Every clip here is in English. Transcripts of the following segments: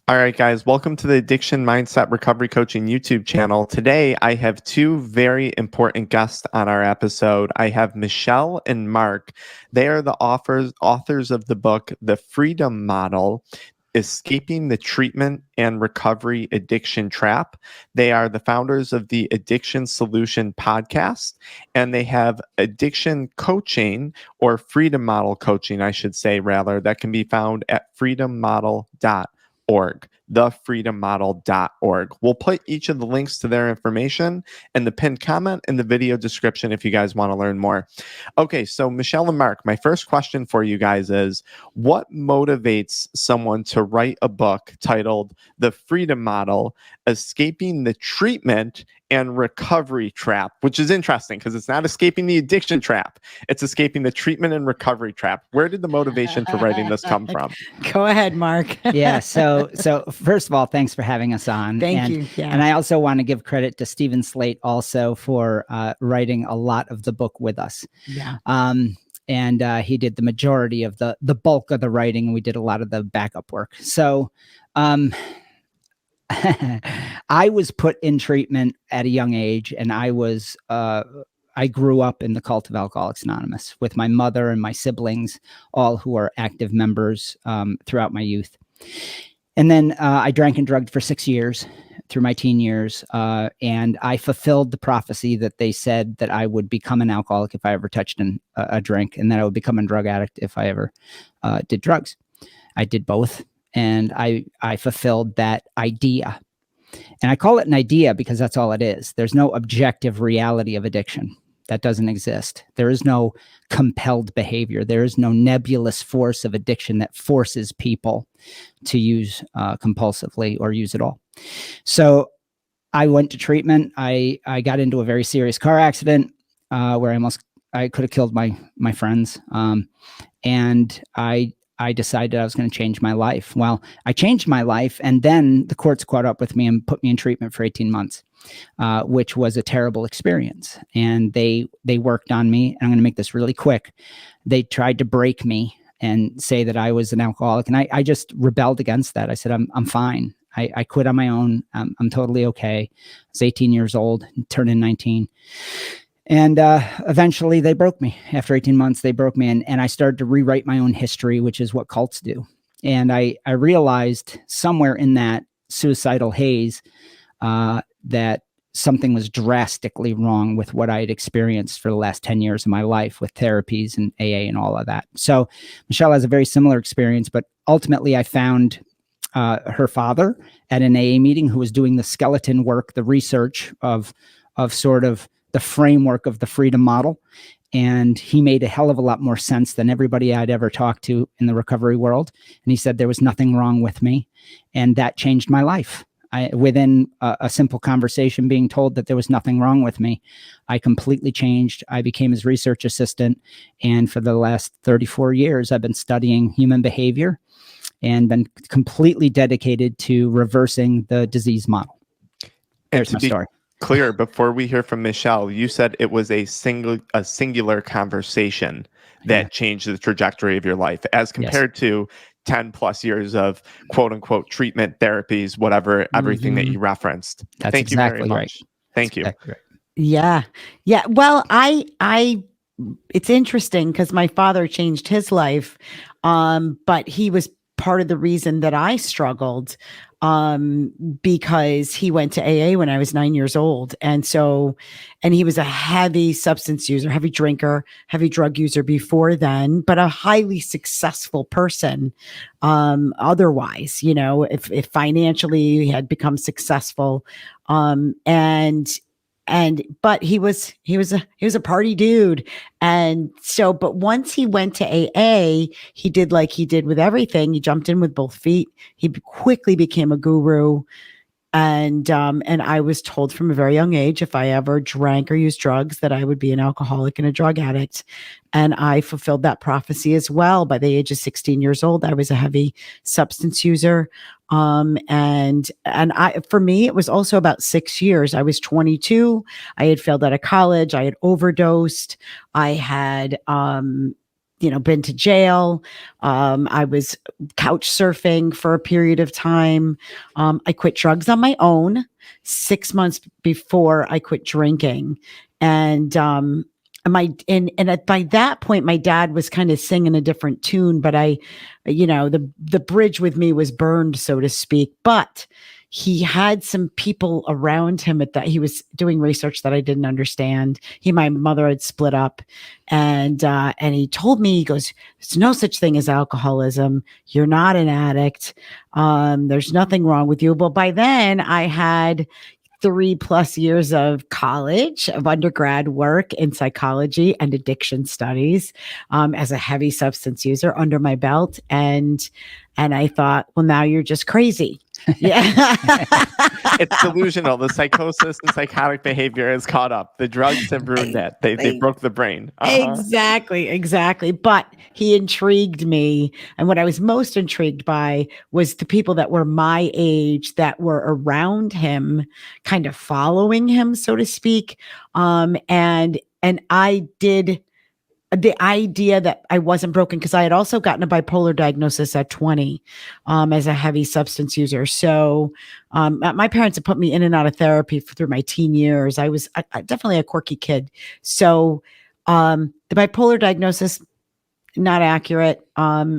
All right, guys, welcome to the Addiction Mindset Recovery Coaching YouTube channel. Today, I have two very important guests on our episode. I have Michelle and Mark. They are the authors of the book, The Freedom Model, Escaping the Treatment and Recovery Addiction Trap. They are the founders of the Addiction Solution podcast, and they have addiction coaching, or Freedom Model coaching, I should say, rather, that can be found at freedommodel.org, thefreedommodel.org. We'll put each of the links to their information in the pinned comment in the video description if you guys want to learn more. Okay, so Michelle and Mark, my first question for you guys is, what motivates someone to write a book titled The Freedom Model, Escaping the Treatment and Recovery Trap, which is interesting because it's not escaping the addiction trap, it's escaping the treatment and recovery trap. Where did the motivation for writing this come from? Go ahead, Mark. Yeah. So first of all, thanks for having us on. Thank you. Yeah. And I also want to give credit to Clean Slate also for writing a lot of the book with us. Yeah. And he did the majority of the bulk of the writing, and we did a lot of the backup work. So I was put in treatment at a young age, and I grew up in the cult of Alcoholics Anonymous with my mother and my siblings, all who are active members throughout my youth. And then I drank and drugged for 6 years through my teen years, and I fulfilled the prophecy that they said that I would become an alcoholic if I ever touched a drink, and that I would become a drug addict if I ever did drugs. I did both, and I fulfilled that idea. And I call it an idea because that's all it is. There's no objective reality of addiction. That doesn't exist. There is no compelled behavior. There is no nebulous force of addiction that forces people to use compulsively or use it all. So I went to treatment. I got into a very serious car accident where I could have killed my friends. And I decided I was going to change my life. Well, I changed my life, and then the courts caught up with me and put me in treatment for 18 months, which was a terrible experience. And they worked on me. And I'm going to make this really quick. They tried to break me and say that I was an alcoholic, and I just rebelled against that. I said, I'm fine. I quit on my own. I'm totally okay. I was 18 years old, turned in 19. And eventually they broke me. After 18 months, they broke me. And I started to rewrite my own history, which is what cults do. And I realized somewhere in that suicidal haze that something was drastically wrong with what I had experienced for the last 10 years of my life with therapies and AA and all of that. So Michelle has a very similar experience, but ultimately I found her father at an AA meeting who was doing the skeleton work, the research of sort of the framework of the freedom model. And he made a hell of a lot more sense than everybody I'd ever talked to in the recovery world. And he said there was nothing wrong with me. And that changed my life. Within a simple conversation being told that there was nothing wrong with me, I completely changed. I became his research assistant. And for the last 34 years, I've been studying human behavior and been completely dedicated to reversing the disease model. There's my story. Clear, before we hear from Michelle, you said it was a singular conversation that changed the trajectory of your life, as compared to 10 plus years of quote unquote treatment, therapies, whatever, everything that you referenced. Thank you very much. Thank you. Exactly right. Yeah. Yeah. Well, it's interesting because my father changed his life. But he was part of the reason that I struggled, because he went to AA when I was 9 years old. And he was a heavy substance user, heavy drinker, heavy drug user before then, but a highly successful person. Otherwise, if financially he had become successful, but he was a party dude. And so, but once he went to AA, he did like he did with everything. He jumped in with both feet. He quickly became a guru. And I was told from a very young age, if I ever drank or used drugs, that I would be an alcoholic and a drug addict. And I fulfilled that prophecy as well. By the age of 16 years old, I was a heavy substance user. And for me, it was also about 6 years. I was 22. I had failed out of college. I had overdosed. I had, been to jail. I was couch surfing for a period of time. I quit drugs on my own 6 months before I quit drinking. And by that point, my dad was kind of singing a different tune, but the bridge with me was burned, so to speak. But he had some people around him he was doing research that I didn't understand. My mother had split up, and he told me, he goes, "There's no such thing as alcoholism. You're not an addict. There's nothing wrong with you." Well, by then I had 3+ years of college, of undergrad work in psychology and addiction studies, as a heavy substance user under my belt. And I thought, well, now you're just crazy. Yeah. It's delusional. The psychosis and psychotic behavior is caught up. The drugs have ruined it. They broke the brain. Exactly. But he intrigued me. And what I was most intrigued by was the people that were my age, that were around him, kind of following him, so to speak. And I did the idea that I wasn't broken, because I had also gotten a bipolar diagnosis at 20, as a heavy substance user. So my parents had put me in and out of therapy through my teen years. I was definitely a quirky kid. So the bipolar diagnosis, not accurate. So I'm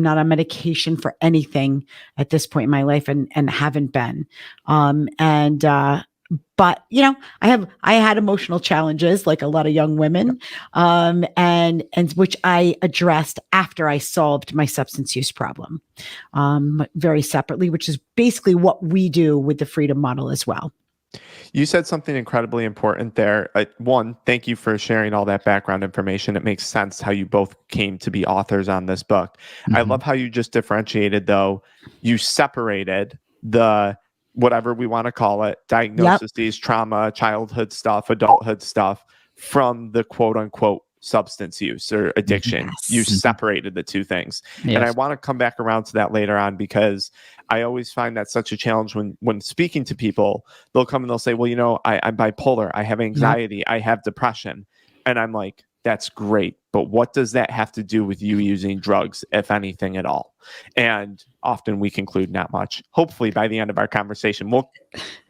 not on medication for anything at this point in my life, and haven't been. But I had emotional challenges like a lot of young women, and which I addressed after I solved my substance use problem, very separately, which is basically what we do with the Freedom Model as well. You said something incredibly important there. One, thank you for sharing all that background information. It makes sense how you both came to be authors on this book. Mm-hmm. I love how you just differentiated, though. You separated the, whatever we want to call it, diagnoses, trauma, childhood stuff, adulthood stuff, from the quote unquote substance use or addiction. Yes. You separated the two things. Yes. And I want to come back around to that later on, because I always find that such a challenge when speaking to people. They'll come and they'll say, well, I'm bipolar, I have anxiety, I have depression. And I'm like, that's great, but what does that have to do with you using drugs, if anything at all? And often we conclude not much. Hopefully by the end of our conversation,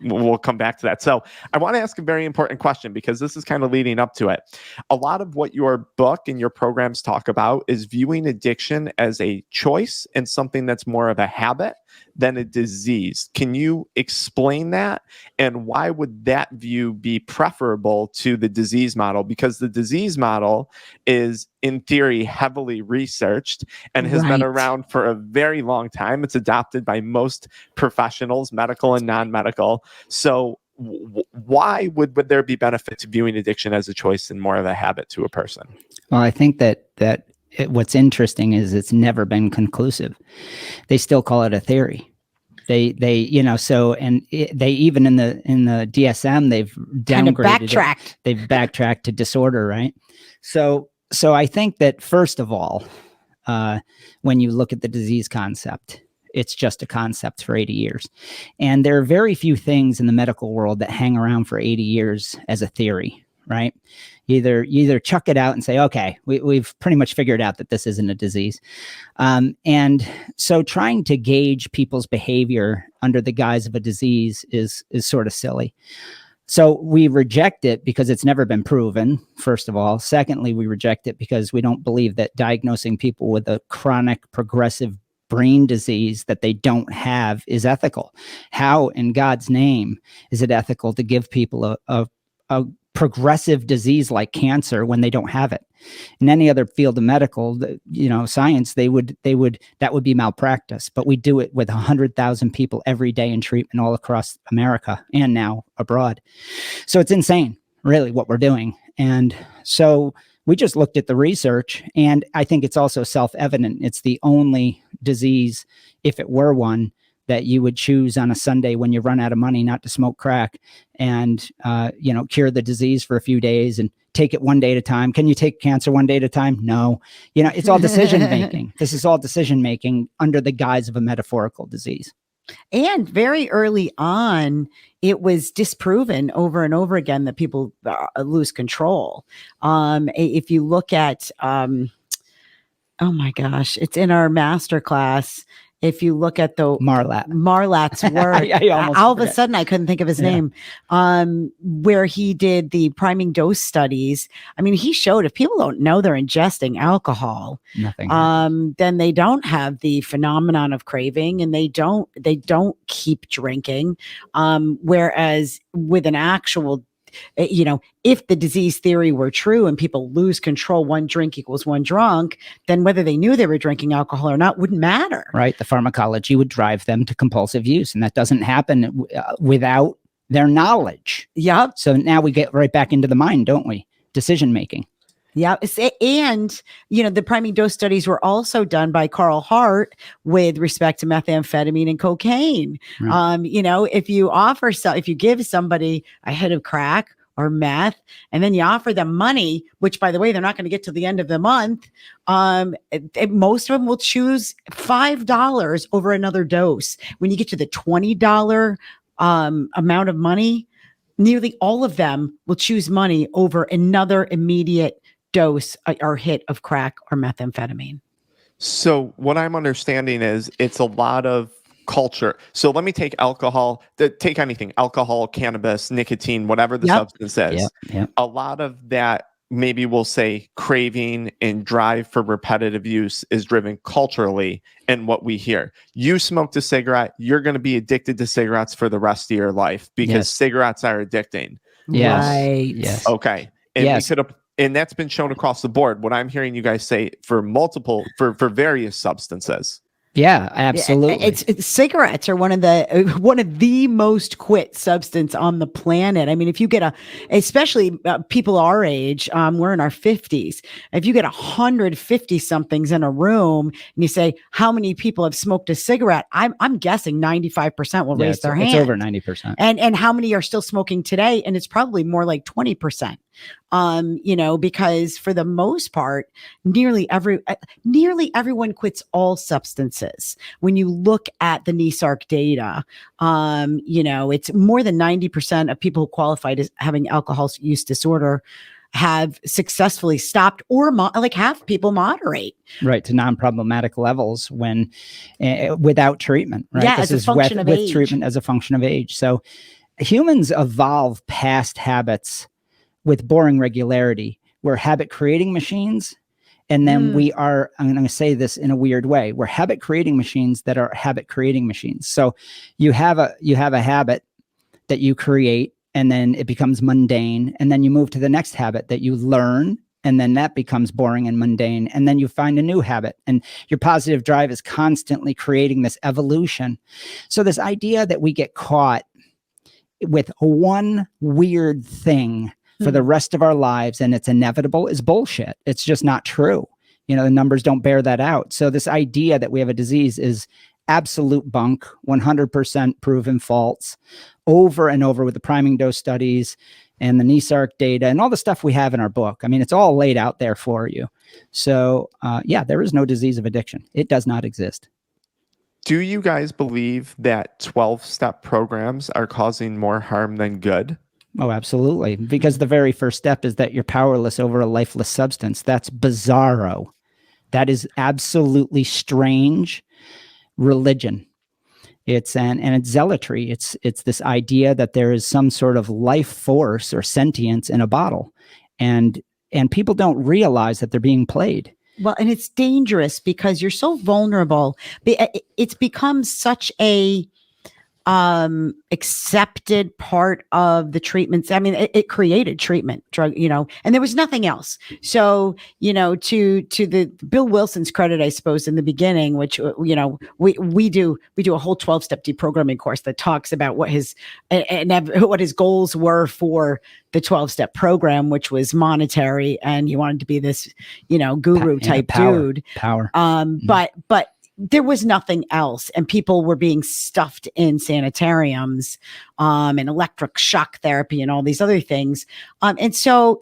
we'll come back to that. So I want to ask a very important question, because this is kind of leading up to it. A lot of what your book and your programs talk about is viewing addiction as a choice and something that's more of a habit than a disease. Can you explain that? And why would that view be preferable to the disease model? Because the disease model is, in theory, heavily researched and has been around for a very long time. It's adopted by most professionals, medical and non-medical. So why would there be benefit to viewing addiction as a choice and more of a habit to a person? Well, I think that what's interesting is it's never been conclusive. They still call it a theory. They even in the DSM, they've downgraded kind of backtracked. It. They've backtracked to disorder, right? So I think that, first of all, when you look at the disease concept, it's just a concept for 80 years. And there are very few things in the medical world that hang around for 80 years as a theory, right? You either chuck it out and say, okay, we've pretty much figured out that this isn't a disease. And so trying to gauge people's behavior under the guise of a disease is sort of silly. So we reject it because it's never been proven, first of all. Secondly, we reject it because we don't believe that diagnosing people with a chronic progressive brain disease that they don't have is ethical. How in God's name is it ethical to give people a progressive disease like cancer when they don't have it? In any other field of medical, science, that would be malpractice. But we do it with 100,000 people every day in treatment all across America and now abroad. So it's insane, really, what we're doing. And so we just looked at the research, and I think it's also self-evident. It's the only disease, if it were one, that you would choose on a Sunday when you run out of money not to smoke crack and, cure the disease for a few days and take it one day at a time. Can you take cancer one day at a time? No. It's all decision-making. This is all decision-making under the guise of a metaphorical disease. And very early on, it was disproven over and over again that people lose control. If you look at, oh my gosh, it's in our master class. If you look at the Marlat's work, I all of a sudden I couldn't think of his name, where he did the priming dose studies. I mean, he showed if people don't know they're ingesting alcohol, then they don't have the phenomenon of craving, and they don't keep drinking. Whereas with an actual, if the disease theory were true and people lose control, 1 drink equals 1 drunk, then whether they knew they were drinking alcohol or not wouldn't matter. Right. The pharmacology would drive them to compulsive use. And that doesn't happen without their knowledge. Yep. So now we get right back into the mind, don't we? Decision making. Yeah. And, the priming dose studies were also done by Carl Hart with respect to methamphetamine and cocaine. Right. If you give somebody a hit of crack or meth, and then you offer them money, which, by the way, they're not going to get to the end of the month, most of them will choose $5 over another dose. When you get to the $20 amount of money, nearly all of them will choose money over another immediate dose or hit of crack or methamphetamine. So what I'm understanding is it's a lot of culture. So let me take take anything, alcohol, cannabis, nicotine, whatever the substance is. Yep. A lot of that, maybe we'll say craving and drive for repetitive use, is driven culturally in what we hear. You smoked a cigarette, you're going to be addicted to cigarettes for the rest of your life because cigarettes are addicting. Yes. Right. Yes. Okay. And and that's been shown across the board. What I'm hearing you guys say for various substances. Yeah, absolutely. It's cigarettes are one of the most quit substance on the planet. I mean, if you get especially people our age, we're in our 50s. If you get 150 somethings in a room and you say, how many people have smoked a cigarette? I'm guessing 95% will raise their hand. It's over 90%. And how many are still smoking today? And it's probably more like 20%. Because for the most part, nearly everyone quits all substances. When you look at the NESARC data, it's more than 90% of people who qualified as having alcohol use disorder have successfully stopped, or half people moderate. Right, to non-problematic levels when without treatment. Right, yeah, this as a function of age. With treatment as a function of age. So humans evolve past habits with boring regularity. We're habit creating machines. And then I'm going to say this in a weird way. We're habit creating machines that are habit creating machines. So you have a habit that you create, and then it becomes mundane. And then you move to the next habit that you learn, and then that becomes boring and mundane. And then you find a new habit, and your positive drive is constantly creating this evolution. So this idea that we get caught with one weird thing for the rest of our lives and it's inevitable is bullshit. It's just not true. The numbers don't bear that out. So this idea that we have a disease is absolute bunk, 100% proven false, over and over with the priming dose studies and the NESARC data and all the stuff we have in our book. I mean, it's all laid out there for you. So there is no disease of addiction. It does not exist. Do you guys believe that 12-step programs are causing more harm than good? Oh, absolutely. Because the very first step is that you're powerless over a lifeless substance. That's bizarro. That is absolutely strange religion. It's zealotry. It's this idea that there is some sort of life force or sentience in a bottle, and people don't realize that they're being played. Well, and it's dangerous because you're so vulnerable. It's become such a accepted part of the treatments. I mean, it created treatment, drug, and there was nothing else. So, to the Bill Wilson's credit, I suppose, in the beginning, which, we do a whole 12-step deprogramming course that talks about what his goals were for the 12-step program, which was monetary. And he wanted to be this, guru type dude. Power. But there was nothing else, and people were being stuffed in sanitariums, and electric shock therapy and all these other things. And so,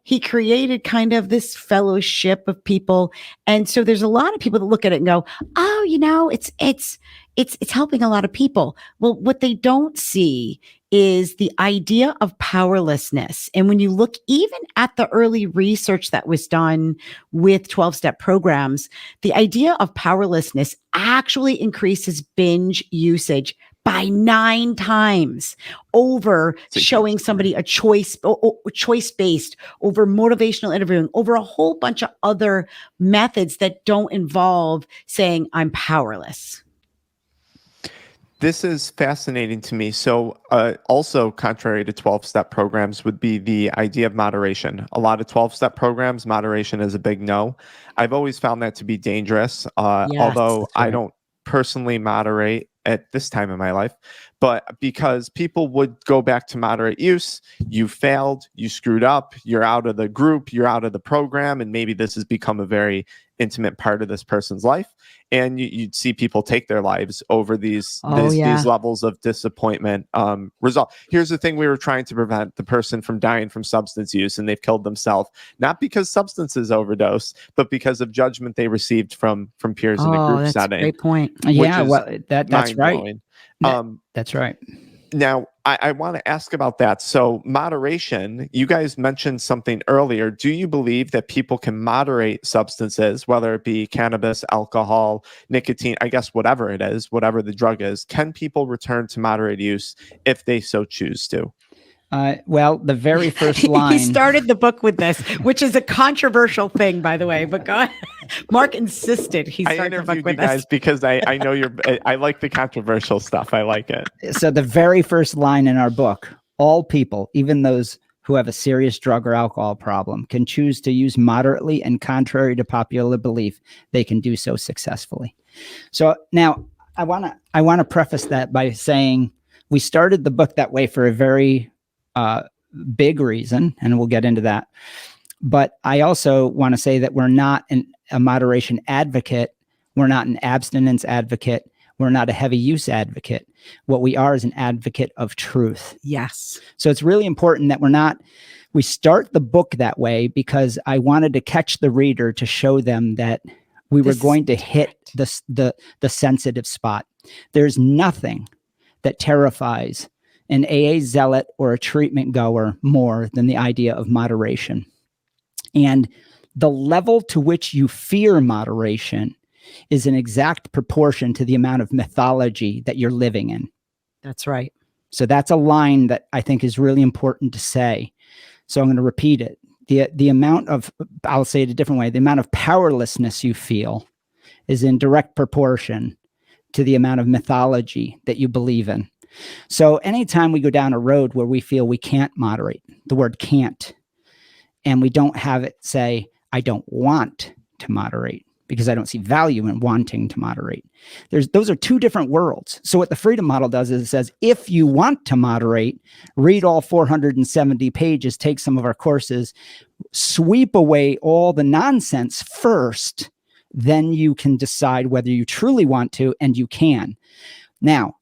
he created kind of this fellowship of people. And so there's a lot of people that look at it and go, oh, it's helping a lot of people. Well, what they don't see is the idea of powerlessness. And when you look even at the early research that was done with 12-step programs, the idea of powerlessness actually increases binge usage by 9 times over showing somebody a choice-based, over motivational interviewing, over a whole bunch of other methods that don't involve saying, I'm powerless. This is fascinating to me. So also contrary to 12-step programs would be the idea of moderation. A lot of 12-step programs, moderation is a big no. I've always found that to be dangerous, although I don't personally moderate at this time in my life, but because people would go back to moderate use, you failed, you screwed up, you're out of the group, you're out of the program, and maybe this has become a very intimate part of this person's life. And you'd see people take their lives over these levels of disappointment. Result. Here's the thing we were trying to prevent: the person from dying from substance use, and they've killed themselves, not because substances overdose, but because of judgment they received from peers in a group setting. Great point. Yeah, well, that's right. That's right. Now, I want to ask about that. So moderation, you guys mentioned something earlier. Do you believe that people can moderate substances, whether it be cannabis, alcohol, nicotine, I guess whatever it is, whatever the drug is? Can people return to moderate use if they so choose to? Well, the very first line. He started the book with this, which is a controversial thing, by the way. But God, Mark insisted he started the book with you guys because I know I like the controversial stuff. I like it. So the very first line in our book: all people, even those who have a serious drug or alcohol problem, can choose to use moderately, and contrary to popular belief, they can do so successfully. So now I want to preface that by saying we started the book that way for a very big reason, and we'll get into that. But I also want to say that we're not a moderation advocate. We're not an abstinence advocate. We're not a heavy use advocate. What we are is an advocate of truth. Yes. So it's really important that we start the book that way because I wanted to catch the reader to show them that we were going to hit the sensitive spot. There's nothing that terrifies an AA zealot or a treatment goer more than the idea of moderation. And the level to which you fear moderation is an exact proportion to the amount of mythology that you're living in. That's right. So that's a line that I think is really important to say. So I'm going to repeat it. The amount of, I'll say it a different way, the amount of powerlessness you feel is in direct proportion to the amount of mythology that you believe in. So anytime we go down a road where we feel we can't moderate, the word can't, and we don't have it say, I don't want to moderate because I don't see value in wanting to moderate. Those are two different worlds. So what the freedom model does is it says, if you want to moderate, read all 470 pages, take some of our courses, sweep away all the nonsense first, then you can decide whether you truly want to, and you can. Now,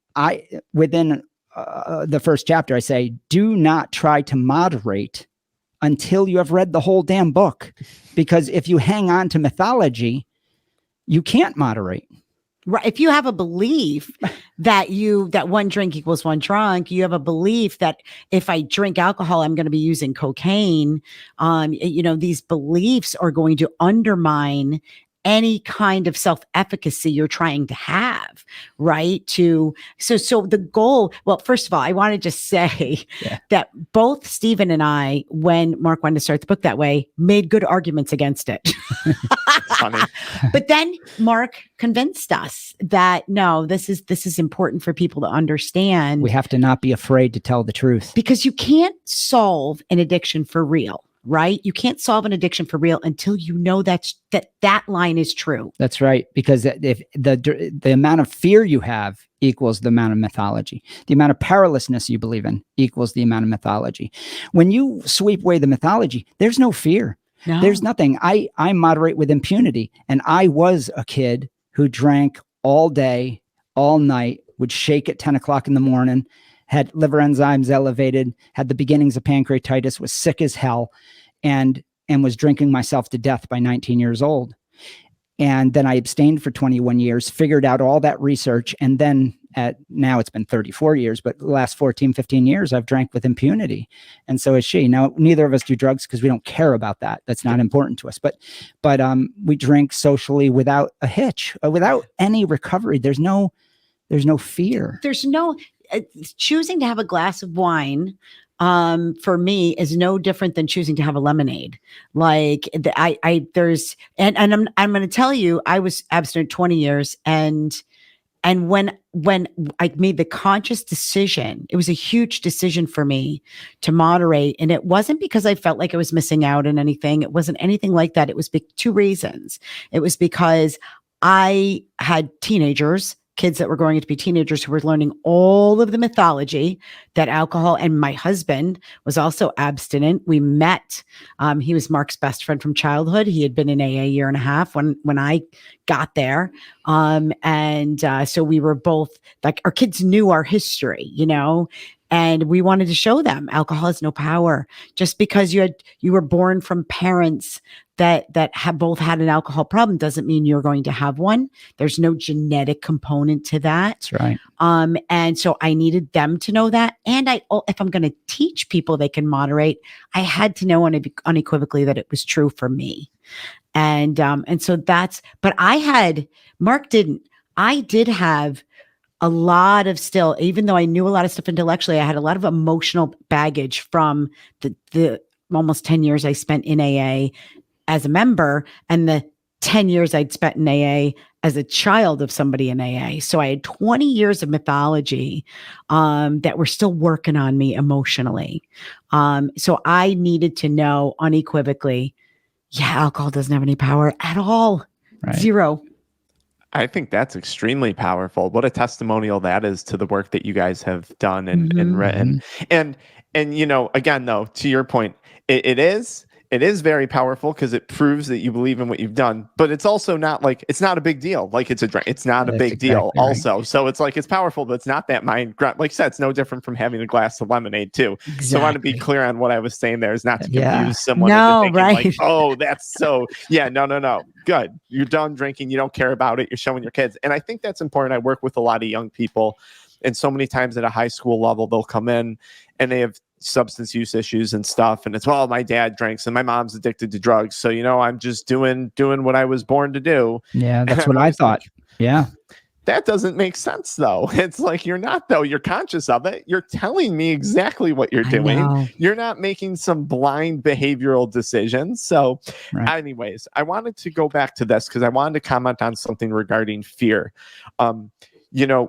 within the first chapter, I say, do not try to moderate until you have read the whole damn book. Because if you hang on to mythology, you can't moderate. Right. If you have a belief that one drink equals one drunk, you have a belief that if I drink alcohol, I'm going to be using cocaine. These beliefs are going to undermine any kind of self-efficacy you're trying to have, right? So the goal, well, first of all, I want to just say that both Stephen and I, when Mark wanted to start the book that way, made good arguments against it. Funny. But then Mark convinced us that no, this is important for people to understand. We have to not be afraid to tell the truth. Because you can't solve an addiction for real. Right? You can't solve an addiction for real until you know that line is true. That's right. Because if the amount of fear you have equals the amount of mythology, the amount of powerlessness you believe in equals the amount of mythology. When you sweep away the mythology, there's no fear. No. There's nothing. I moderate with impunity. And I was a kid who drank all day, all night, would shake at 10 o'clock in the morning, had liver enzymes elevated, had the beginnings of pancreatitis, was sick as hell. and was drinking myself to death by 19 years old. And then I abstained for 21 years, figured out all that research. And then now it's been 34 years, but the last 14, 15 years, I've drank with impunity. And so is she. Now, neither of us do drugs because we don't care about that. That's not important to us. But we drink socially without a hitch, without any recovery. There's no fear. There's no choosing to have a glass of wine. For me is no different than choosing to have a lemonade. Like I'm going to tell you, I was abstinent 20 years and when I made the conscious decision, it was a huge decision for me to moderate. And it wasn't because I felt like I was missing out on anything. It wasn't anything like that. It was two reasons. It was because I had kids that were growing up to be teenagers who were learning all of the mythology that alcohol, and my husband was also abstinent. We met. He was Mark's best friend from childhood. He had been in AA a year and a half when I got there. So we were both like, our kids knew our history, and we wanted to show them alcohol has no power. Just because you were born from parents that have both had an alcohol problem doesn't mean you're going to have one. There's no genetic component to that. That's right. And so I needed them to know that. And if I'm going to teach people they can moderate, I had to know unequivocally that it was true for me. And so but Mark didn't. I did have a lot of still, even though I knew a lot of stuff intellectually, I had a lot of emotional baggage from the almost 10 years I spent in AA as a member and the 10 years I'd spent in AA as a child of somebody in AA. So I had 20 years of mythology that were still working on me emotionally. So I needed to know unequivocally, alcohol doesn't have any power at all. Right. Zero. I think that's extremely powerful. What a testimonial that is to the work that you guys have done and written. And again, though, to your point, it is very powerful because it proves that you believe in what you've done, but it's also not like, it's not a big deal. Like it's not a big deal also. Right. So it's like, it's powerful, but it's not that mind grab. Like you said, it's no different from having a glass of lemonade too. Exactly. So I want to be clear on what I was saying there is not to confuse someone into thinking like, oh, that's so, no. Good. You're done drinking. You don't care about it. You're showing your kids. And I think that's important. I work with a lot of young people, and so many times at a high school level, they'll come in and they have substance use issues and stuff. And it's, well, my dad drinks and my mom's addicted to drugs. So, I'm just doing what I was born to do. Yeah. That's what I thought. Yeah. That doesn't make sense though. It's like, you're not though. You're conscious of it. You're telling me exactly what you're doing. You're not making some blind behavioral decisions. So anyways, I wanted to go back to this because I wanted to comment on something regarding fear.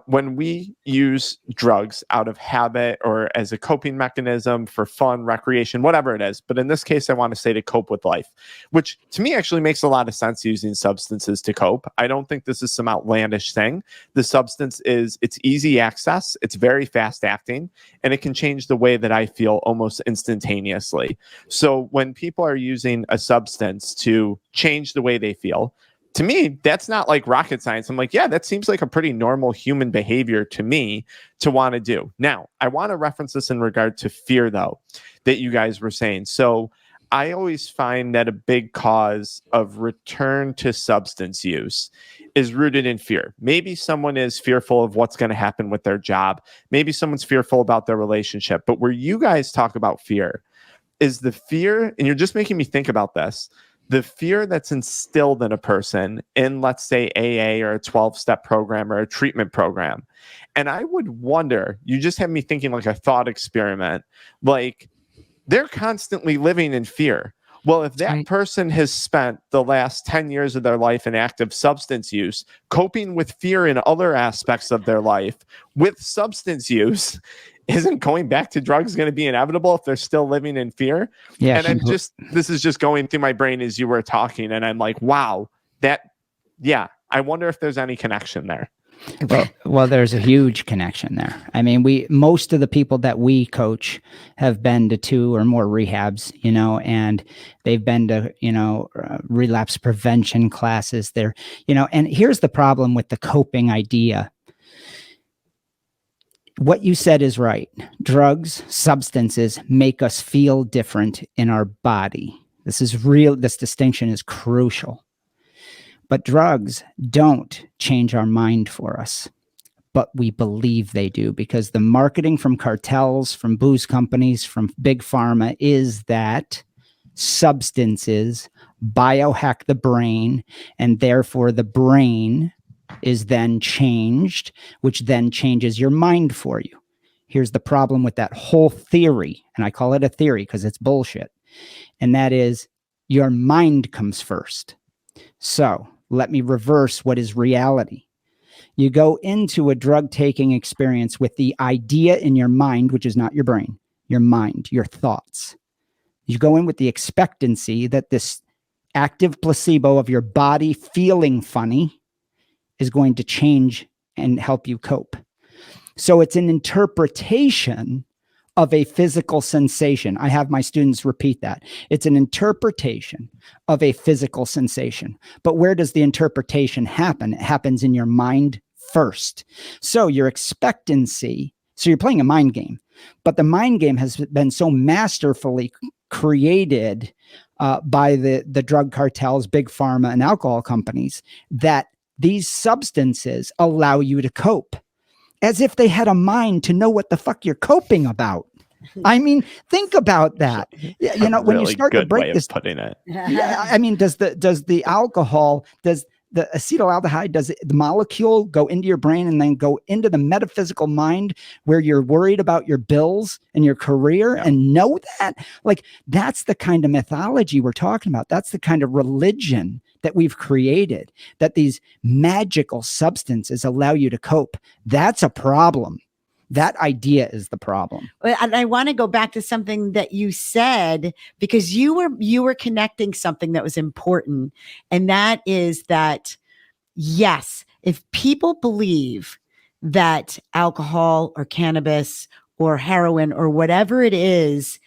When we use drugs out of habit or as a coping mechanism for fun, recreation, whatever it is, but in this case, I want to say to cope with life, which to me actually makes a lot of sense using substances to cope. I don't think this is some outlandish thing. The substance it's easy access, it's very fast acting, and it can change the way that I feel almost instantaneously. So when people are using a substance to change the way they feel, to me, that's not like rocket science. I'm like, that seems like a pretty normal human behavior to me to want to do. Now, I want to reference this in regard to fear, though, that you guys were saying. So I always find that a big cause of return to substance use is rooted in fear. Maybe someone is fearful of what's going to happen with their job. Maybe someone's fearful about their relationship. But where you guys talk about fear is the fear, and you're just making me think about this, the fear that's instilled in a person in, let's say, AA or a 12-step program or a treatment program. And I would wonder, you just have me thinking like a thought experiment, like they're constantly living in fear. Well, if that person has spent the last 10 years of their life in active substance use, coping with fear in other aspects of their life with substance use, isn't going back to drugs going to be inevitable if they're still living in fear? Yeah. And this is just going through my brain as you were talking. And I'm like, wow, I wonder if there's any connection there. Well, there's a huge connection there. I mean, most of the people that we coach have been to 2 or more rehabs, and they've been to, relapse prevention classes there, and here's the problem with the coping idea. What you said is right. Drugs, substances make us feel different in our body. This is real. This distinction is crucial. But drugs don't change our mind for us, but we believe they do, because the marketing from cartels, from booze companies, from big pharma is that substances biohack the brain, and therefore the brain is then changed, which then changes your mind for you. Here's the problem with that whole theory, and I call it a theory because it's bullshit, and that is your mind comes first. So let me reverse what is reality. You go into a drug-taking experience with the idea in your mind, which is not your brain, your mind, your thoughts. You go in with the expectancy that this active placebo of your body feeling funny is going to change and help you cope. So it's an interpretation of a physical sensation. I have my students repeat that. It's an interpretation of a physical sensation. But where does the interpretation happen? It happens in your mind first. So your expectancy, so you're playing a mind game, but the mind game has been so masterfully created by the drug cartels, big pharma, and alcohol companies, that these substances allow you to cope, as if they had a mind to know what the fuck you're coping about. I mean, think about that. You know, when you start to break this, putting it. Yeah, I mean, does the alcohol, does the acetaldehyde, does the molecule go into your brain and then go into the metaphysical mind where you're worried about your bills and your career and know that? Like, that's the kind of mythology we're talking about. That's the kind of religion that we've created, that these magical substances allow you to cope. That's a problem. That idea is the problem. And I want to go back to something that you said, because you were connecting something that was important. And that is that, yes, if people believe that alcohol or cannabis or heroin or whatever it is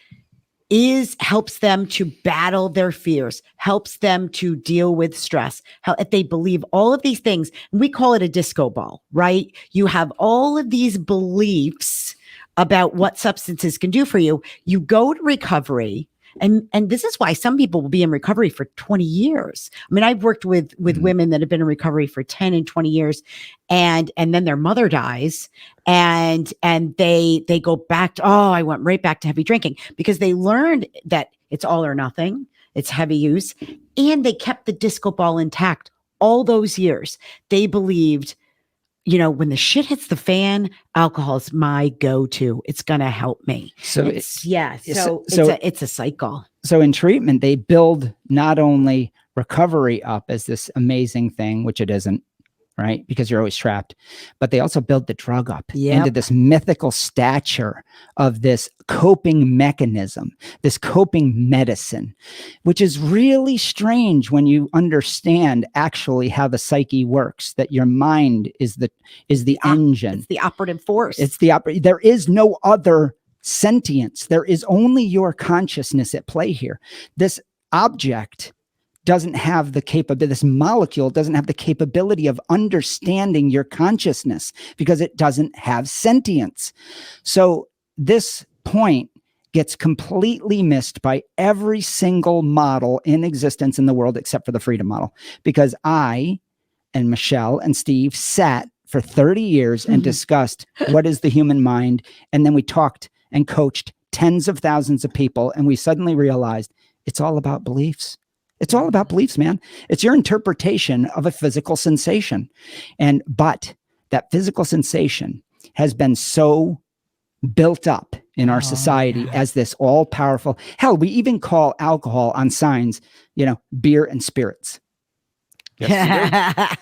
helps them to battle their fears, helps them to deal with stress. If they believe all of these things, we call it a disco ball, right? You have all of these beliefs about what substances can do for you. You go to recovery, and this is why some people will be in recovery for 20 years. I mean, I've worked with women that have been in recovery for 10 and 20 years, and then their mother dies, and they go back to, I went right back to heavy drinking, because they learned that it's all or nothing, it's heavy use, and they kept the disco ball intact all those years. They believed, you know, when the shit hits the fan, alcohol is my go-to. It's going to help me. So it's a cycle. So in treatment, they build not only recovery up as this amazing thing, which it isn't, right? Because you're always trapped, but they also build the drug up into this mythical stature of this coping mechanism, this coping medicine, which is really strange when you understand actually how the psyche works, that your mind is the engine. It's the operative force. There is no other sentience. There is only your consciousness at play here. This object doesn't have the capability, this molecule doesn't have the capability of understanding your consciousness because it doesn't have sentience. So this point gets completely missed by every single model in existence in the world, except for the freedom model, because I and Michelle and Steve sat for 30 years and discussed what is the human mind. And then we talked and coached tens of thousands of people. And we suddenly realized it's all about beliefs. It's all about beliefs, man. It's your interpretation of a physical sensation. But that physical sensation has been so built up in our society as this all-powerful. Hell, we even call alcohol on signs, beer and spirits. Yes,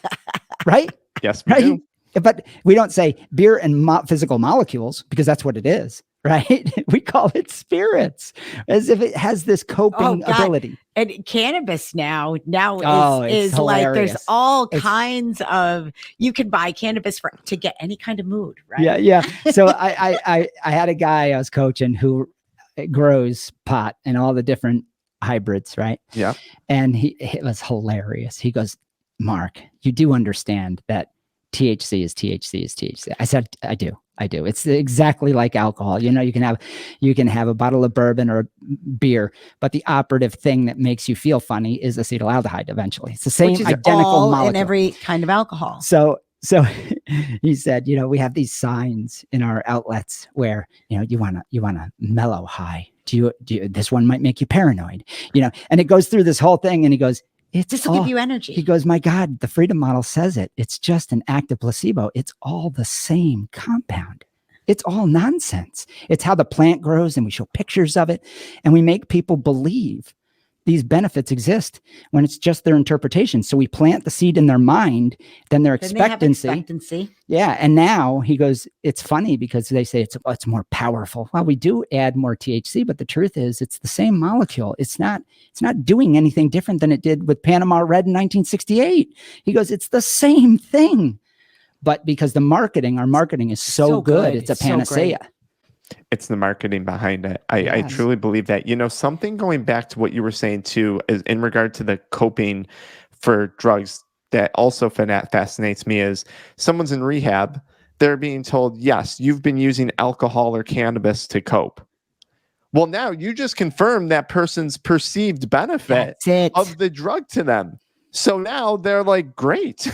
right? Yes, we do. But we don't say beer and physical molecules, because that's what it is, right? We call it spirits, as if it has this coping ability. And cannabis now is like, there's all kinds of, you can buy cannabis to get any kind of mood, right? Yeah. So I had a guy I was coaching who grows pot and all the different hybrids, right? Yeah. And it was hilarious. He goes, Mark, you do understand that THC is THC. I said, I do. It's exactly like alcohol. You know, you can have a bottle of bourbon or beer, but the operative thing that makes you feel funny is acetaldehyde eventually. It's the same identical all molecule in every kind of alcohol. So he said, you know, we have these signs in our outlets where, you know, you want to mellow high. Do you, this one might make you paranoid, you know, and it goes through this whole thing and he goes, This will give you energy. He goes, my God, the freedom model says it. It's just an active placebo. It's all the same compound. It's all nonsense. It's how the plant grows and we show pictures of it and we make people believe these benefits exist when it's just their interpretation. So we plant the seed in their mind, then their expectancy. Yeah. And now he goes, it's funny because they say it's more powerful. Well, we do add more THC, but the truth is it's the same molecule. It's not doing anything different than it did with Panama Red in 1968. He goes, it's the same thing. But because our marketing is so good, it's a panacea. It's the marketing behind it. I truly believe that. You know, something going back to what you were saying too, is in regard to the coping for drugs that also fascinates me is someone's in rehab. They're being told, yes, you've been using alcohol or cannabis to cope. Well, now you just confirmed that person's perceived benefit of the drug to them. So now they're like, great.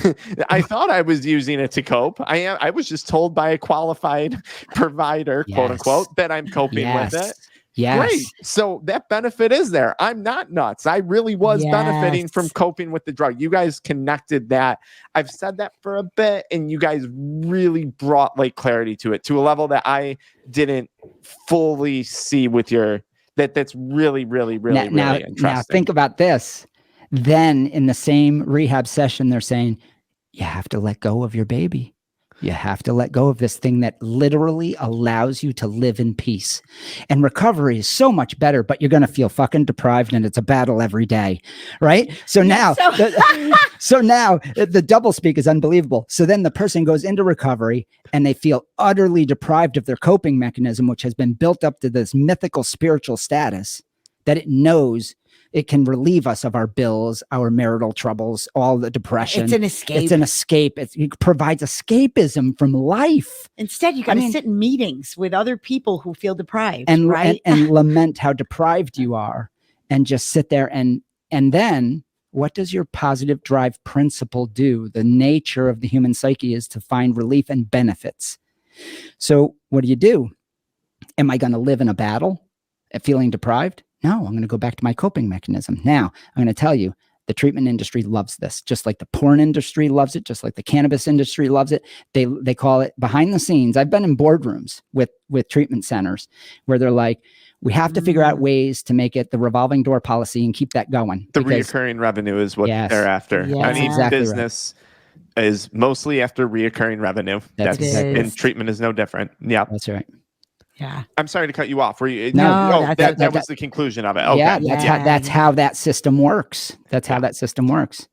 I thought I was using it to cope. I was just told by a qualified provider, quote unquote, that I'm coping with it. Yes. Great. So that benefit is there. I'm not nuts. I really was benefiting from coping with the drug. You guys connected that. I've said that for a bit, and you guys really brought like clarity to it to a level that I didn't fully see with your. That's really interesting. Now think about this. Then in the same rehab session, they're saying, you have to let go of your baby. You have to let go of this thing that literally allows you to live in peace. And recovery is so much better, but you're going to feel fucking deprived and it's a battle every day. Right? So now, so now the double speak is unbelievable. So then the person goes into recovery and they feel utterly deprived of their coping mechanism, which has been built up to this mythical spiritual status that it knows it can relieve us of our bills, our marital troubles, all the depression. It's an escape. It's an escape. It provides escapism from life. Instead, you got to sit in meetings with other people who feel deprived, and right? and lament how deprived you are, and just sit there and then what does your positive drive principle do? The nature of the human psyche is to find relief and benefits. So what do? Am I going to live in a battle, feeling deprived? No, I'm going to go back to my coping mechanism. Now, I'm going to tell you, the treatment industry loves this, just like the porn industry loves it, just like the cannabis industry loves it. They call it behind the scenes. I've been in boardrooms with treatment centers where they're like, we have to figure out ways to make it the revolving door policy and keep that going. The reoccurring revenue is what they're after. Yes. Any exactly business is mostly after reoccurring revenue. And treatment is no different. Yeah, that's right. Yeah. I'm sorry to cut you off. Were you? No, that was the conclusion of it. Okay. Yeah, that's how that system works. That's how that system works.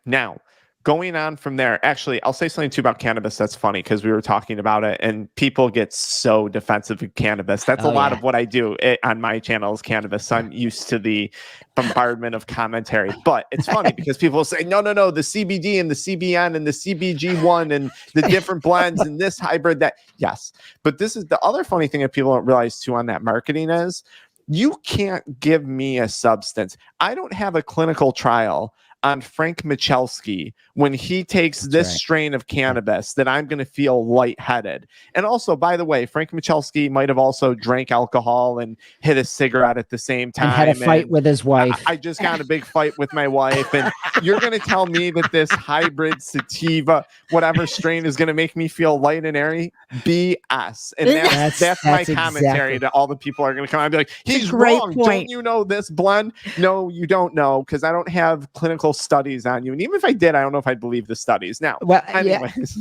Now, going on from there, actually, I'll say something too about cannabis. That's funny because we were talking about it and people get so defensive of cannabis. That's a lot of what I do on my channel is cannabis. So I'm used to the bombardment of commentary, but it's funny because people will say, no, the CBD and the CBN and the CBG1 and the different blends and this hybrid that, yes. But this is the other funny thing that people don't realize too on that marketing is you can't give me a substance. I don't have a clinical trial on Frank Michalski when he takes this strain of cannabis that I'm going to feel lightheaded. And also, by the way, Frank Michalski might have also drank alcohol and hit a cigarette at the same time. And had a fight with his wife. I just got a big fight with my wife. And you're going to tell me that this hybrid sativa, whatever strain is going to make me feel light and airy? BS. And that's my commentary to all the people are going to come out and be like, he's wrong. Don't you know this blend? No, you don't know because I don't have clinical studies on you. And even if I did, I don't know if I'd believe the studies. Now, anyways.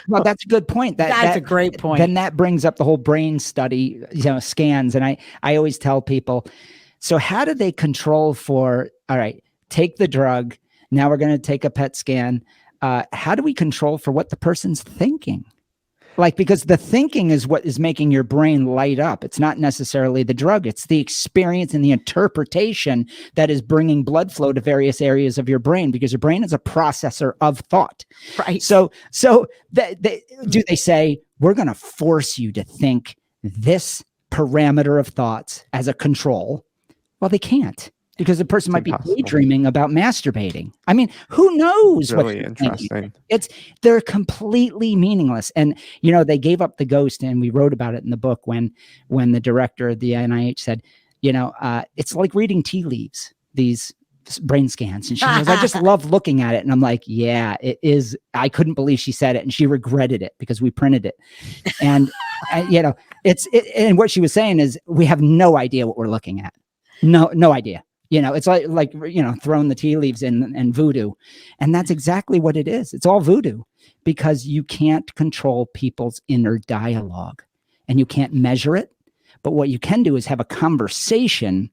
Well, that's a good point. That's a great point. Then that brings up the whole brain study, scans. And I always tell people, so how do they control for, all right, take the drug. Now we're going to take a PET scan. How do we control for what the person's thinking? Like, because the thinking is what is making your brain light up. It's not necessarily the drug. It's the experience and the interpretation that is bringing blood flow to various areas of your brain, because your brain is a processor of thought. Right. So do they say, we're going to force you to think this parameter of thoughts as a control? Well, they can't, because the person might be daydreaming about masturbating. I mean, who knows? Really interesting. They're completely meaningless. And, you know, they gave up the ghost, and we wrote about it in the book when the director of the NIH said, you know, it's like reading tea leaves, these brain scans. And she goes, I just love looking at it. And I'm like, yeah, it is. I couldn't believe she said it. And she regretted it because we printed it. And, you know, and what she was saying is, we have no idea what we're looking at. No idea. You know, it's like, you know, throwing the tea leaves in and voodoo. And that's exactly what it is. It's all voodoo, because you can't control people's inner dialogue and you can't measure it. But what you can do is have a conversation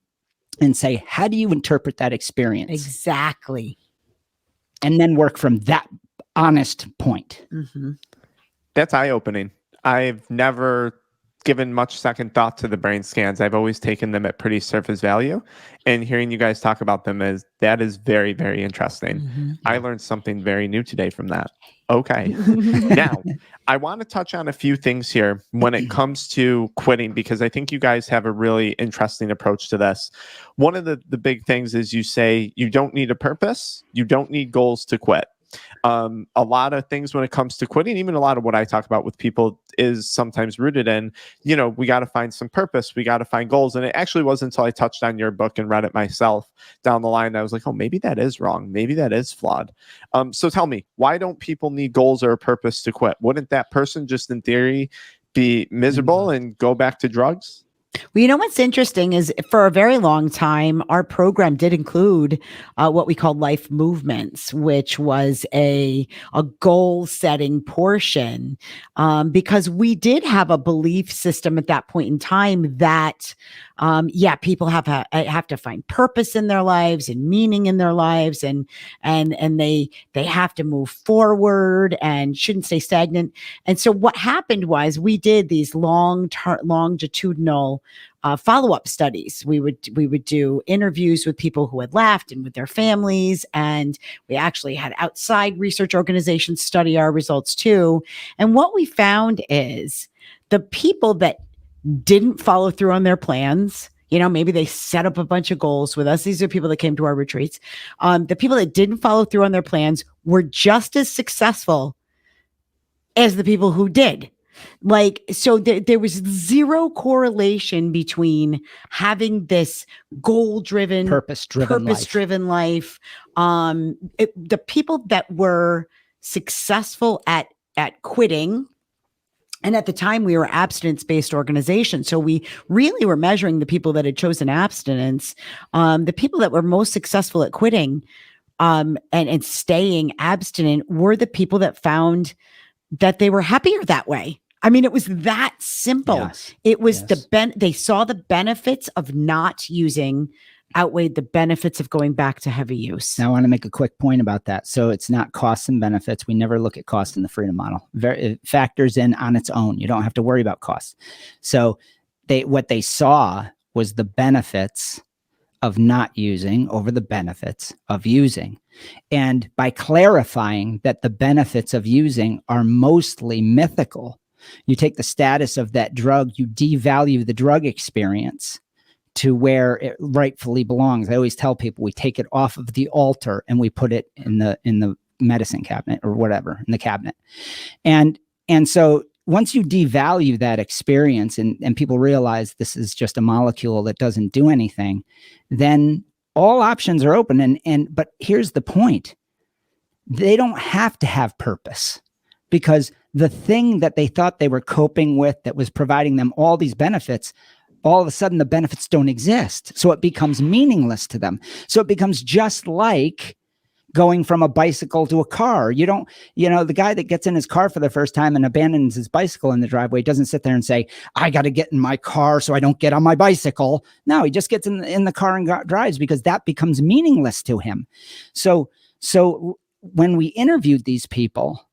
and say, how do you interpret that experience? Exactly. And then work from that honest point. Mm-hmm. That's eye-opening. I've never given much second thought to the brain scans. I've always taken them at pretty surface value, and hearing you guys talk about them that is very, very interesting. Mm-hmm. I learned something very new today from that. Okay. Now, I want to touch on a few things here when it comes to quitting, because I think you guys have a really interesting approach to this. One of the big things is you say you don't need a purpose, you don't need goals to quit. A lot of things when it comes to quitting, even a lot of what I talk about with people, is sometimes rooted in, you know, we got to find some purpose, we got to find goals. And it actually wasn't until I touched on your book and read it myself down the line that I was like, oh, maybe that is wrong, maybe that is flawed. So tell me, why don't people need goals or a purpose to quit? Wouldn't that person just in theory be miserable and go back to drugs? Well, you know what's interesting is, for a very long time, our program did include what we called life movements, which was a goal-setting portion, because we did have a belief system at that point in time that, people have to find purpose in their lives and meaning in their lives, and they have to move forward and shouldn't stay stagnant. And so what happened was, we did these longitudinal follow-up studies. We would do interviews with people who had left and with their families, and we actually had outside research organizations study our results too. And what we found is, the people that didn't follow through on their plans, you know, maybe they set up a bunch of goals with us. These are people that came to our retreats. The people that didn't follow through on their plans were just as successful as the people who did. Like, so there was zero correlation between having this goal-driven, purpose-driven life. The people that were successful at quitting, and at the time we were abstinence-based organization, so we really were measuring the people that had chosen abstinence. The people that were most successful at quitting and staying abstinent were the people that found that they were happier that way. I mean, it was that simple. Yes. It was they saw the benefits of not using outweighed the benefits of going back to heavy use. Now, I want to make a quick point about that. So it's not costs and benefits. We never look at cost in the freedom model. It factors in on its own. You don't have to worry about costs. So what they saw was the benefits of not using over the benefits of using. And by clarifying that the benefits of using are mostly mythical, you take the status of that drug, you devalue the drug experience to where it rightfully belongs. I always tell people, we take it off of the altar and we put it in the medicine cabinet or whatever, in the cabinet. And so once you devalue that experience and people realize this is just a molecule that doesn't do anything, then all options are open. But here's the point. They don't have to have purpose, because the thing that they thought they were coping with that was providing them all these benefits, all of a sudden the benefits don't exist. So it becomes meaningless to them. So it becomes just like going from a bicycle to a car. The guy that gets in his car for the first time and abandons his bicycle in the driveway doesn't sit there and say, I got to get in my car so I don't get on my bicycle. No, he just gets in the car and drives, because that becomes meaningless to him. So when we interviewed these people,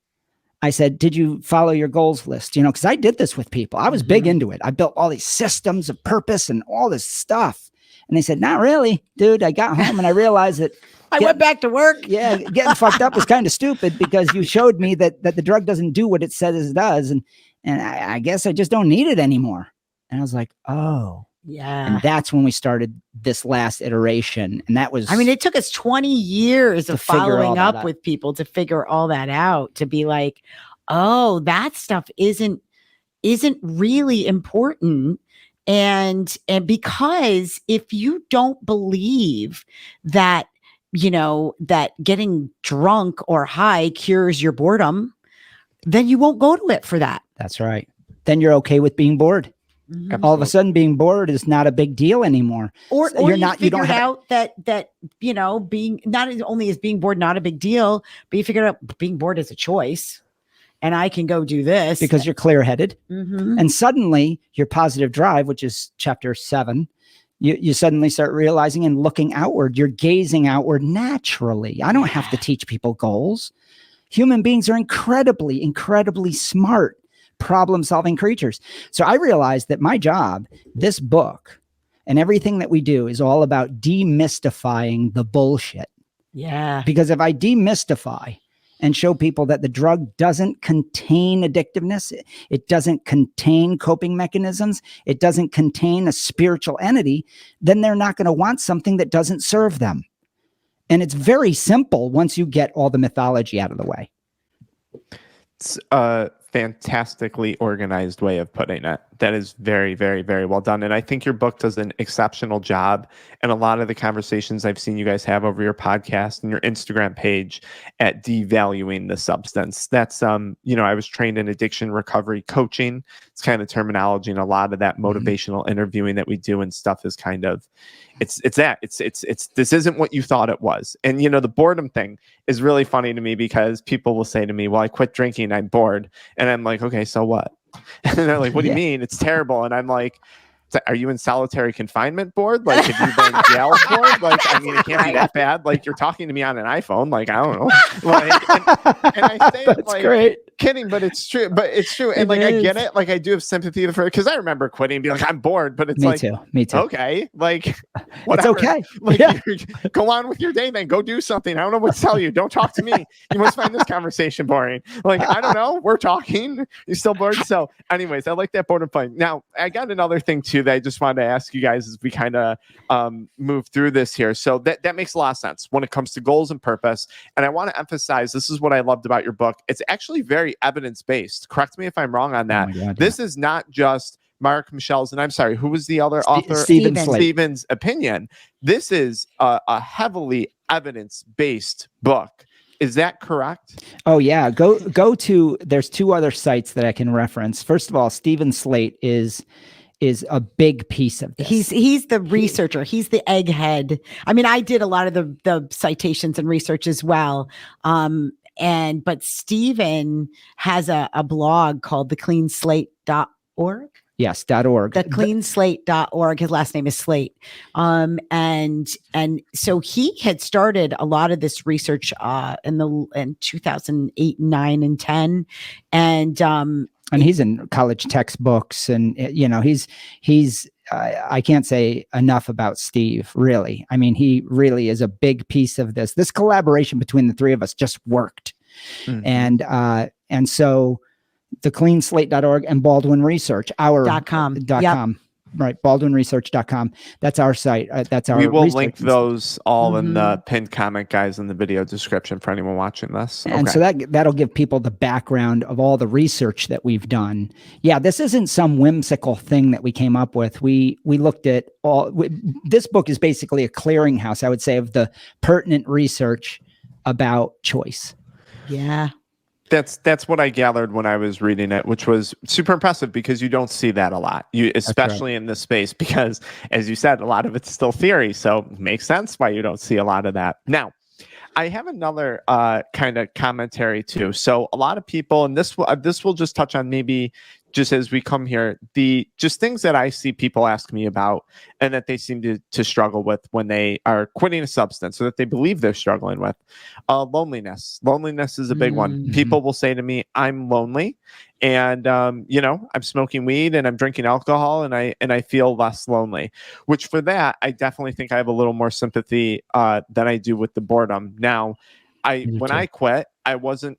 I said, did you follow your goals list? Because I did this with people. I was big into it. I built all these systems of purpose and all this stuff. And they said, not really, dude. I got home and I realized that I went back to work. Yeah, getting fucked up was kind of stupid because you showed me that the drug doesn't do what it says it does. And I guess I just don't need it anymore. And I was like, oh. Yeah. And that's when we started this last iteration. And that was, it took us 20 years of following up out with people to figure all that out, to be like, oh, that stuff isn't really important. And because if you don't believe that, that getting drunk or high cures your boredom, then you won't go to it for that. That's right. Then you're okay with being bored. Mm-hmm. All of a sudden being bored is not a big deal anymore. Or you don't out that being not only is being bored not a big deal, but you figure out being bored is a choice, and I can go do this because you're clear-headed. Mm-hmm. And suddenly your positive drive, which is chapter 7, you suddenly start realizing and looking outward. You're gazing outward naturally. I don't have to teach people goals. Human beings are incredibly, incredibly smart problem-solving creatures. So I realized that my job, this book, and everything that we do is all about demystifying the bullshit. Yeah. Because if I demystify and show people that the drug doesn't contain addictiveness, it doesn't contain coping mechanisms, it doesn't contain a spiritual entity, then they're not going to want something that doesn't serve them. And it's very simple once you get all the mythology out of the way. It's a fantastically organized way of putting it. That is very, very, very well done. And I think your book does an exceptional job. And a lot of the conversations I've seen you guys have over your podcast and your Instagram page at devaluing the substance. That's, I was trained in addiction recovery coaching. It's kind of terminology, and a lot of that motivational interviewing that we do and stuff is kind of, it's this isn't what you thought it was. And, the boredom thing is really funny to me because people will say to me, well, I quit drinking, I'm bored. And I'm like, okay, so what? And they're like, what do you mean? It's terrible. And I'm like, are you in solitary confinement bored? Like, have you been jail bored? Like, it can't be that bad. Like, you're talking to me on an iPhone. Like, I don't know. Like, and I say, that's like, great. Kidding, but it's true. And like, I get it. Like, I do have sympathy for it because I remember quitting and being like, I'm bored. But it's Me too. Okay, like, whatever. It's okay. Like, go on with your day, then go do something. I don't know what to tell you. Don't talk to me. You must find this conversation boring. Like, I don't know. We're talking. You're still bored. So, anyways, I like that boredom point. Now, I got another thing too that I just wanted to ask you guys as we kind of move through this here. So that makes a lot of sense when it comes to goals and purpose. And I want to emphasize, this is what I loved about your book. It's actually very evidence-based. Correct me if I'm wrong on that. God, this is not just Mark, Michelle's, and I'm sorry, who was the other author? Stephen's opinion. This is a heavily evidence-based book. Is that correct? Oh yeah. Go to, there's 2 other sites that I can reference. First of all, Clean Slate is a big piece of this. He's the researcher. He's the egghead. I did a lot of the citations and research as well. But Stephen has a blog called the cleanslate.org. Yes, .org. The cleanslate.org. His last name is Slate. And so he had started a lot of this research in 2008, 9, and 10. And he's in college textbooks, and he's I can't say enough about Steve, really. He really is a big piece of this. This collaboration between the 3 of us just worked. Mm-hmm. And so the cleanslate.org and Baldwin Research, .com. Right, baldwinresearch.com. That's our site. That's our. We will link those all in the pinned comment, guys, in the video description for anyone watching this. And so that'll give people the background of all the research that we've done. Yeah, this isn't some whimsical thing that we came up with. We looked at this book is basically a clearinghouse, I would say, of the pertinent research about choice. Yeah. That's what I gathered when I was reading it, which was super impressive because you don't see that a lot, especially in this space, because as you said, a lot of it's still theory. So it makes sense why you don't see a lot of that. Now, I have another kind of commentary too. So a lot of people, and this will just touch on maybe just as we come here, just things that I see people ask me about and that they seem to struggle with when they are quitting a substance, or that they believe they're struggling with. Loneliness. Loneliness is a big one. People will say to me, I'm lonely, and I'm smoking weed and I'm drinking alcohol, and I feel less lonely. Which, for that, I definitely think I have a little more sympathy than I do with the boredom. Now, when I quit, I wasn't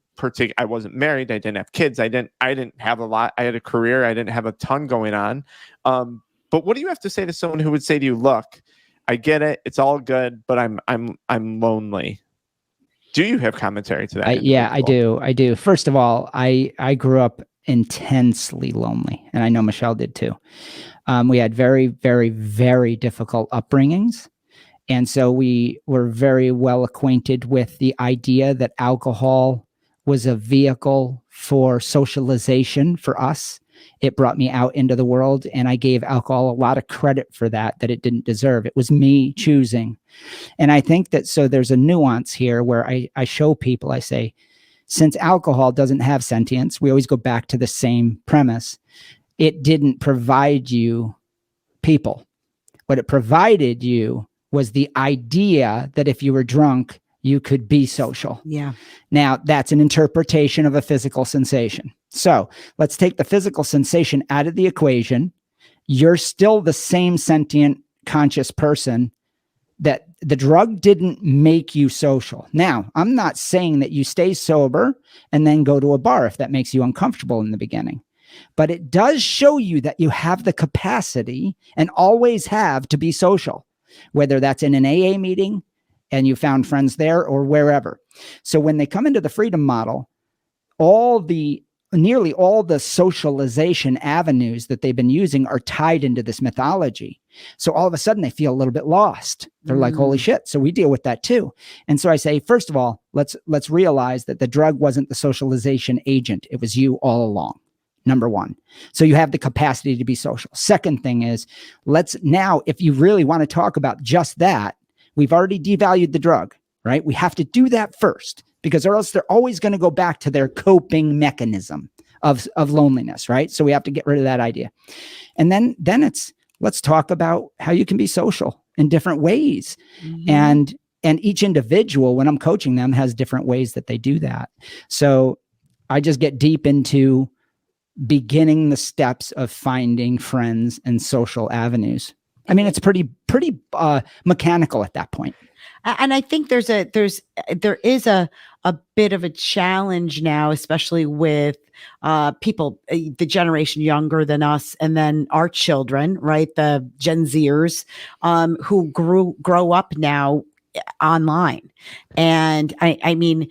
married. I didn't have kids. I didn't have a lot. I had a career. I didn't have a ton going on. But what do you have to say to someone who would say to you, look, I get it, it's all good, but I'm lonely? Do you have commentary to that? Yeah, I do. First of all, I grew up intensely lonely, and I know Michelle did too. We had very, very, very difficult upbringings. And so we were very well acquainted with the idea that alcohol was a vehicle for socialization for us. It brought me out into the world, and I gave alcohol a lot of credit for that it didn't deserve. It was me choosing. And I think that, so there's a nuance here where I show people, I say, since alcohol doesn't have sentience, we always go back to the same premise. It didn't provide you people. What it provided you was the idea that if you were drunk, you could be social. Yeah. Now, that's an interpretation of a physical sensation. So let's take the physical sensation out of the equation. You're still the same sentient, conscious person. That the drug didn't make you social. Now, I'm not saying that you stay sober and then go to a bar if that makes you uncomfortable in the beginning. But it does show you that you have the capacity and always have to be social, whether that's in an AA meeting and you found friends there or wherever. So when they come into the freedom model, nearly all the socialization avenues that they've been using are tied into this mythology. So all of a sudden they feel a little bit lost. They're like, holy shit. So we deal with that too. And so I say, first of all, let's realize that the drug wasn't the socialization agent. It was you all along. Number one. So you have the capacity to be social. Second thing is, let's now, if you really want to talk about just that, we've already devalued the drug, right? We have to do that first, because or else they're always going to go back to their coping mechanism of loneliness, right? So we have to get rid of that idea. And then let's talk about how you can be social in different ways. And each individual, when I'm coaching them, has different ways that they do that. So I just get deep into beginning the steps of finding friends and social avenues. I mean, it's pretty mechanical at that point. And I think there is a bit of a challenge now, especially with people, the generation younger than us, and then our children, right? The Gen Zers, who grow up now online. And I mean,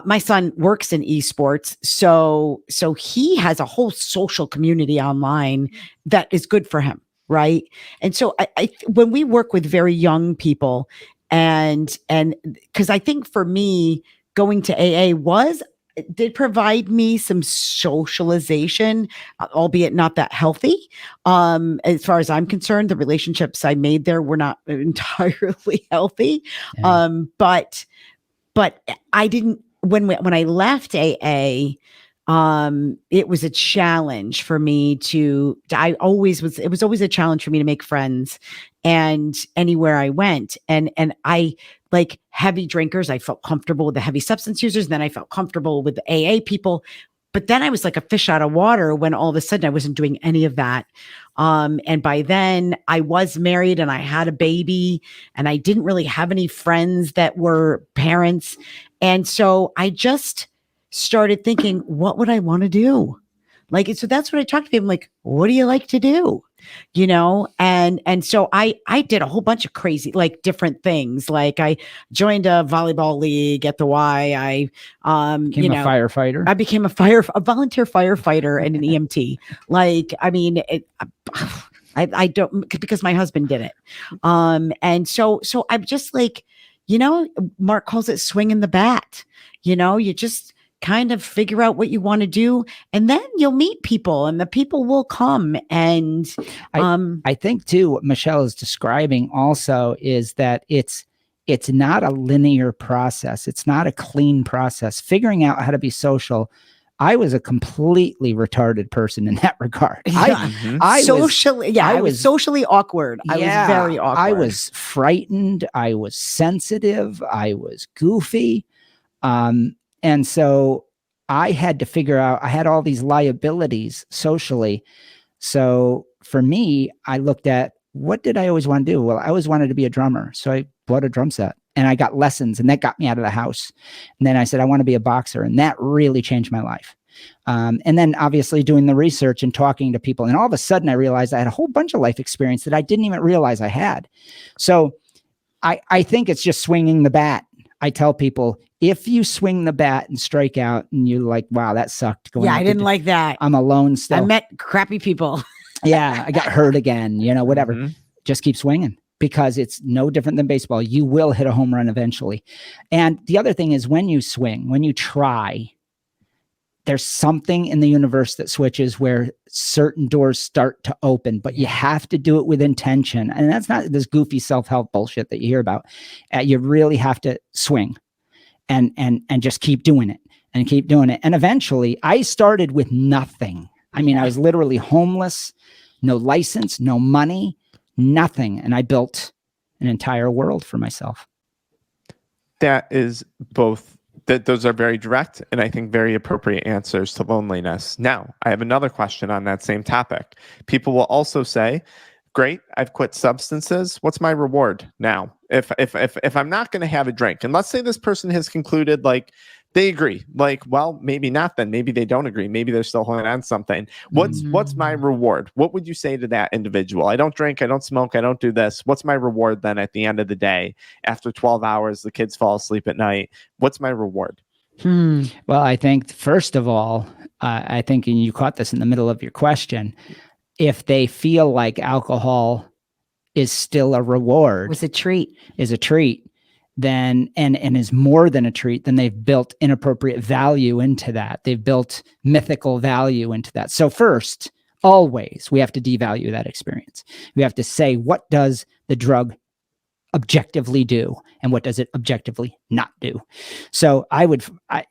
my son works in esports, so he has a whole social community online that is good for him, right? And so I when we work with very young people, and because I think for me, going to AA did provide me some socialization, albeit not that healthy. As far as I'm concerned, the relationships I made there were not entirely healthy. Yeah. But I didn't, when I left AA, it was a challenge for me it was always a challenge for me to make friends, and anywhere I went, and I, like heavy drinkers, I felt comfortable with the heavy substance users. And then I felt comfortable with the AA people, but then I was like a fish out of water when all of a sudden I wasn't doing any of that. And by then I was married and I had a baby, and I didn't really have any friends that were parents. And so I just started thinking, what would I want to do? Like, so that's what I talked to people, like, what do you like to do? You know? And so I did a whole bunch of crazy, like different things. Like I joined a volleyball league at the Y. I Became a firefighter. I became a volunteer firefighter and an EMT. Like, I mean, I don't, because my husband did it. And so I'm just like, Mark calls it swinging the bat. You just kind of figure out what you want to do, and then you'll meet people, and the people will come. And I think too, what Michelle is describing also is that it's not a linear process. It's not a clean process. Figuring out how to be social I was a completely retarded person in that regard. Yeah. I was socially awkward. I was very awkward. I was frightened. I was sensitive. I was goofy. And so I had to figure out, I had all these liabilities socially. So for me, I looked at, what did I always want to do? Well, I always wanted to be a drummer. So I bought a drum set and I got lessons, and that got me out of the house. And then I said, I want to be a boxer. And that really changed my life. And then obviously doing the research and talking to people. And all of a sudden I realized I had a whole bunch of life experience that I didn't even realize I had. So I think it's just swinging the bat. I tell people, if you swing the bat and strike out and you're like, wow, that sucked. I didn't like that. I'm alone still. I met crappy people. Yeah, I got hurt again, whatever. Just keep swinging, because it's no different than baseball. You will hit a home run eventually. And the other thing is, when you swing, when you try, there's something in the universe that switches where certain doors start to open, but you have to do it with intention. And that's not this goofy self-help bullshit that you hear about. You really have to swing and just keep doing it and keep doing it. And eventually I started with nothing. I mean, I was literally homeless, no license, no money, nothing. And I built an entire world for myself. That is both. Those are very direct and I think very appropriate answers to loneliness. Now, I have another question on that same topic. People will also say, great, I've quit substances. What's my reward now? If I'm not going to have a drink, and let's say this person has concluded, like, they agree, like, well, maybe not then. Maybe they don't agree. Maybe they're still holding on something. What's my reward? What would you say to that individual? I don't drink, I don't smoke, I don't do this. What's my reward then at the end of the day? After 12 hours, the kids fall asleep at night. What's my reward? Well, I think, first of all, I think, and you caught this in the middle of your question, if they feel like alcohol is still a reward, is a treat, then and is more than a treat, then they've built inappropriate value into that. They've built mythical value into that. So first, always, we have to devalue that experience. We have to say, what does the drug objectively do, and what does it objectively not do? So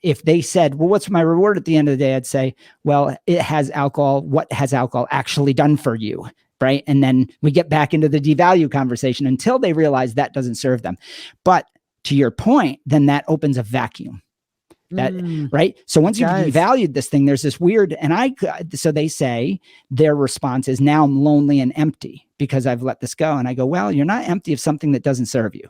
if they said, well, what's my reward at the end of the day? I'd say, well, it has alcohol. What has alcohol actually done for you? Right. And then we get back into the devalue conversation until they realize that doesn't serve them. But to your point, then that opens a vacuum. Right. So once you've devalued this thing, there's this weird, so they say their response is, now I'm lonely and empty because I've let this go. And I go, well, you're not empty of something that doesn't serve you,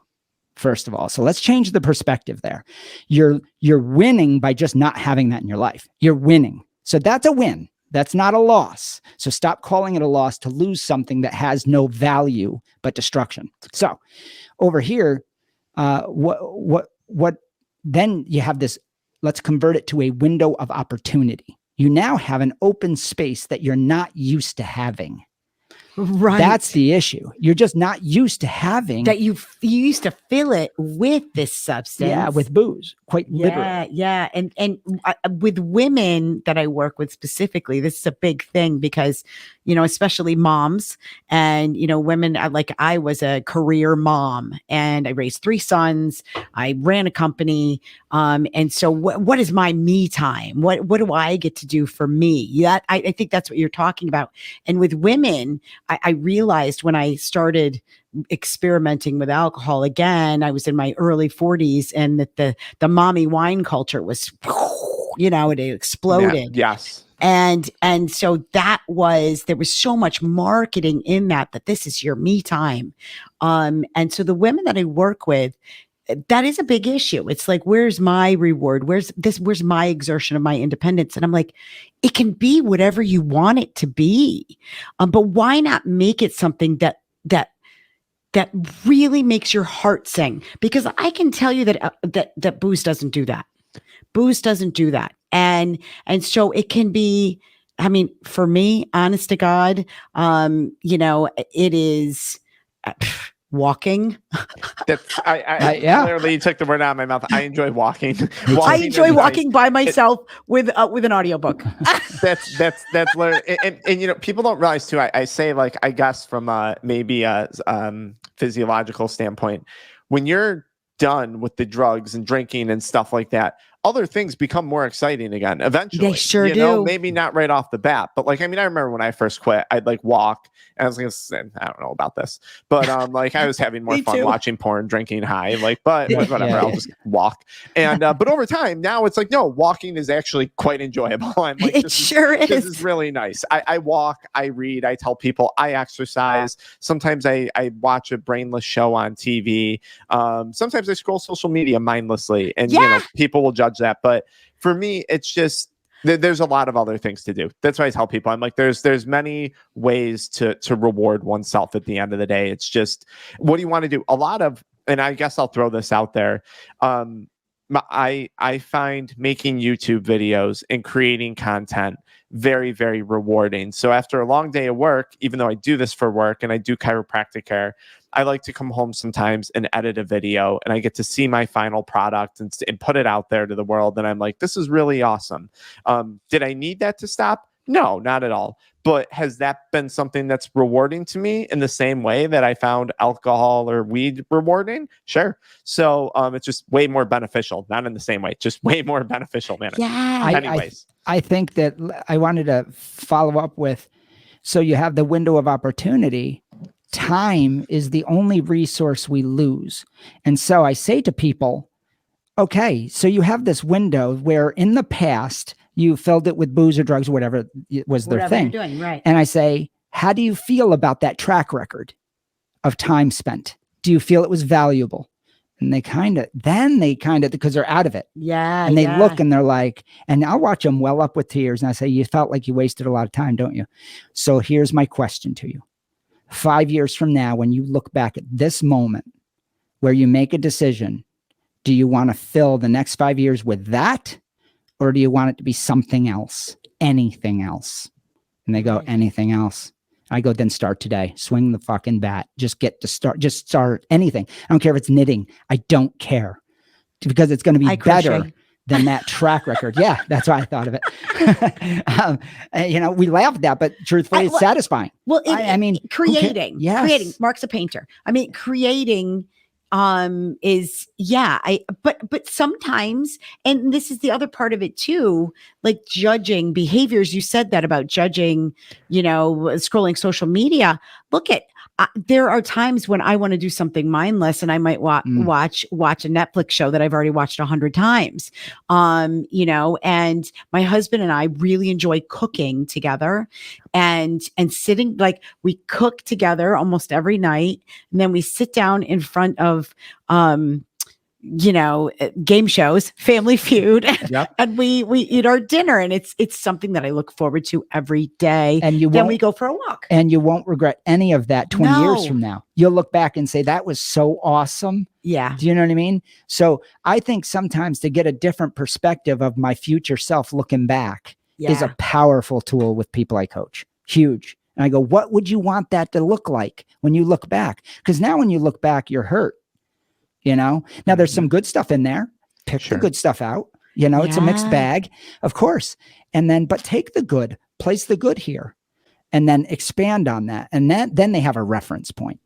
first of all. So let's change the perspective there. You're winning by just not having that in your life. You're winning. So that's a win. That's not a loss. So stop calling it a loss to lose something that has no value but destruction. So over here, what then you have this, let's convert it to a window of opportunity. You now have an open space that you're not used to having. Right. That's the issue. You're just not used to having that. You used to fill it with this substance. Yeah, with booze, quite literally. Yeah. And with women that I work with specifically, this is a big thing because, especially moms and, women, I was a career mom and I raised 3 sons. I ran a company. And so what is my me time? What do I get to do for me? I think that's what you're talking about. And with women, I realized when I started experimenting with alcohol again, I was in my early 40s, and that the mommy wine culture was, it exploded. Yeah, yes. And so there was so much marketing in that this is your me time. And so the women that I work with, that is a big issue. It's like, where's my reward? Where's my exertion of my independence? And I'm like, it can be whatever you want it to be. But why not make it something that really makes your heart sing? Because I can tell you that booze doesn't do that. Booze doesn't do that. And so it can be, I mean, for me, honest to God, it is walking. That's clearly you took the word out of my mouth. I enjoy walking. I enjoy walking by myself with an audiobook. That's literally, and people don't realize too. I say, like, I guess from maybe a physiological standpoint, when you're done with the drugs and drinking and stuff like that, other things become more exciting again eventually. They sure you know, do. maybe not right off the bat, but like, I mean, I remember when I first quit, I'd like walk, and I was gonna say, I don't know about this, but like I was having more Me fun too. watching porn, drinking high, like, but Yeah, whatever, yeah, I'll yeah. just walk. And but over time, now it's like, no, walking is actually quite enjoyable. I'm like, It this sure this is. is really nice. I walk, I read, I tell people, I exercise. Sometimes I watch a brainless show on TV. Sometimes I scroll social media mindlessly, and you know, people will judge that. But for me, it's just there's a lot of other things to do. That's why I tell people, I'm like, there's many ways to reward oneself at the end of the day. It's just, what do you want to do? A lot of, and I guess I'll throw this out there. I find making YouTube videos and creating content very, very rewarding. So after a long day of work, even though I do this for work and I do chiropractic care, I like to come home sometimes and edit a video, and I get to see my final product and put it out there to the world. And I'm like, this is really awesome. Did I need that to stop? No, not at all. But has that been something that's rewarding to me in the same way that I found alcohol or weed rewarding? Sure. So it's just way more beneficial, not in the same way, just way more beneficial manner. Yeah. Anyways. I think that I wanted to follow up with, so you have the window of opportunity. Time is the only resource we lose. And so I say to people, okay, so you have this window where in the past you filled it with booze or drugs or whatever was their thing. You're doing, right. And I say, how do you feel about that track record of time spent? Do you feel it was valuable? And they kind of, because they're out of it. Yeah. And they look and they're like, and I'll watch them well up with tears. And I say, you felt like you wasted a lot of time, don't you? So here's my question to you. 5 years from now, when you look back at this moment where you make a decision, do you want to fill the next 5 years with that? Or do you want it to be something else, anything else? And they go, anything else. I go, then start today. Swing the fucking bat. Just start anything. I don't care if it's knitting. I don't care, because it's going to be better than that track record. Yeah, that's why I thought of it. You know, we laugh at that, but truthfully, it's satisfying. Well, I mean, creating, Mark's a painter. I mean, creating but sometimes, and this is the other part of it too, like judging behaviors. You said that about judging, you know, scrolling social media. Look at, there are times when I want to do something mindless, and I might watch a Netflix show that I've already watched 100 times. You know, and my husband and I really enjoy cooking together, and sitting, like, we cook together almost every night, and then we sit down in front of you know, game shows, Family Feud, and we eat our dinner, and it's something that I look forward to every day. And then we go for a walk, and you won't regret any of that 20 years from now. You'll look back and say, that was so awesome. Yeah. Do you know what I mean? So I think sometimes to get a different perspective of my future self looking back is a powerful tool with people I coach. Huge. And I go, what would you want that to look like when you look back? Because now when you look back, you're hurt. You know, now there's some good stuff in there. Pick the good stuff out. You know, it's a mixed bag, of course. And then, but take the good, place the good here, and then expand on that. And then they have a reference point.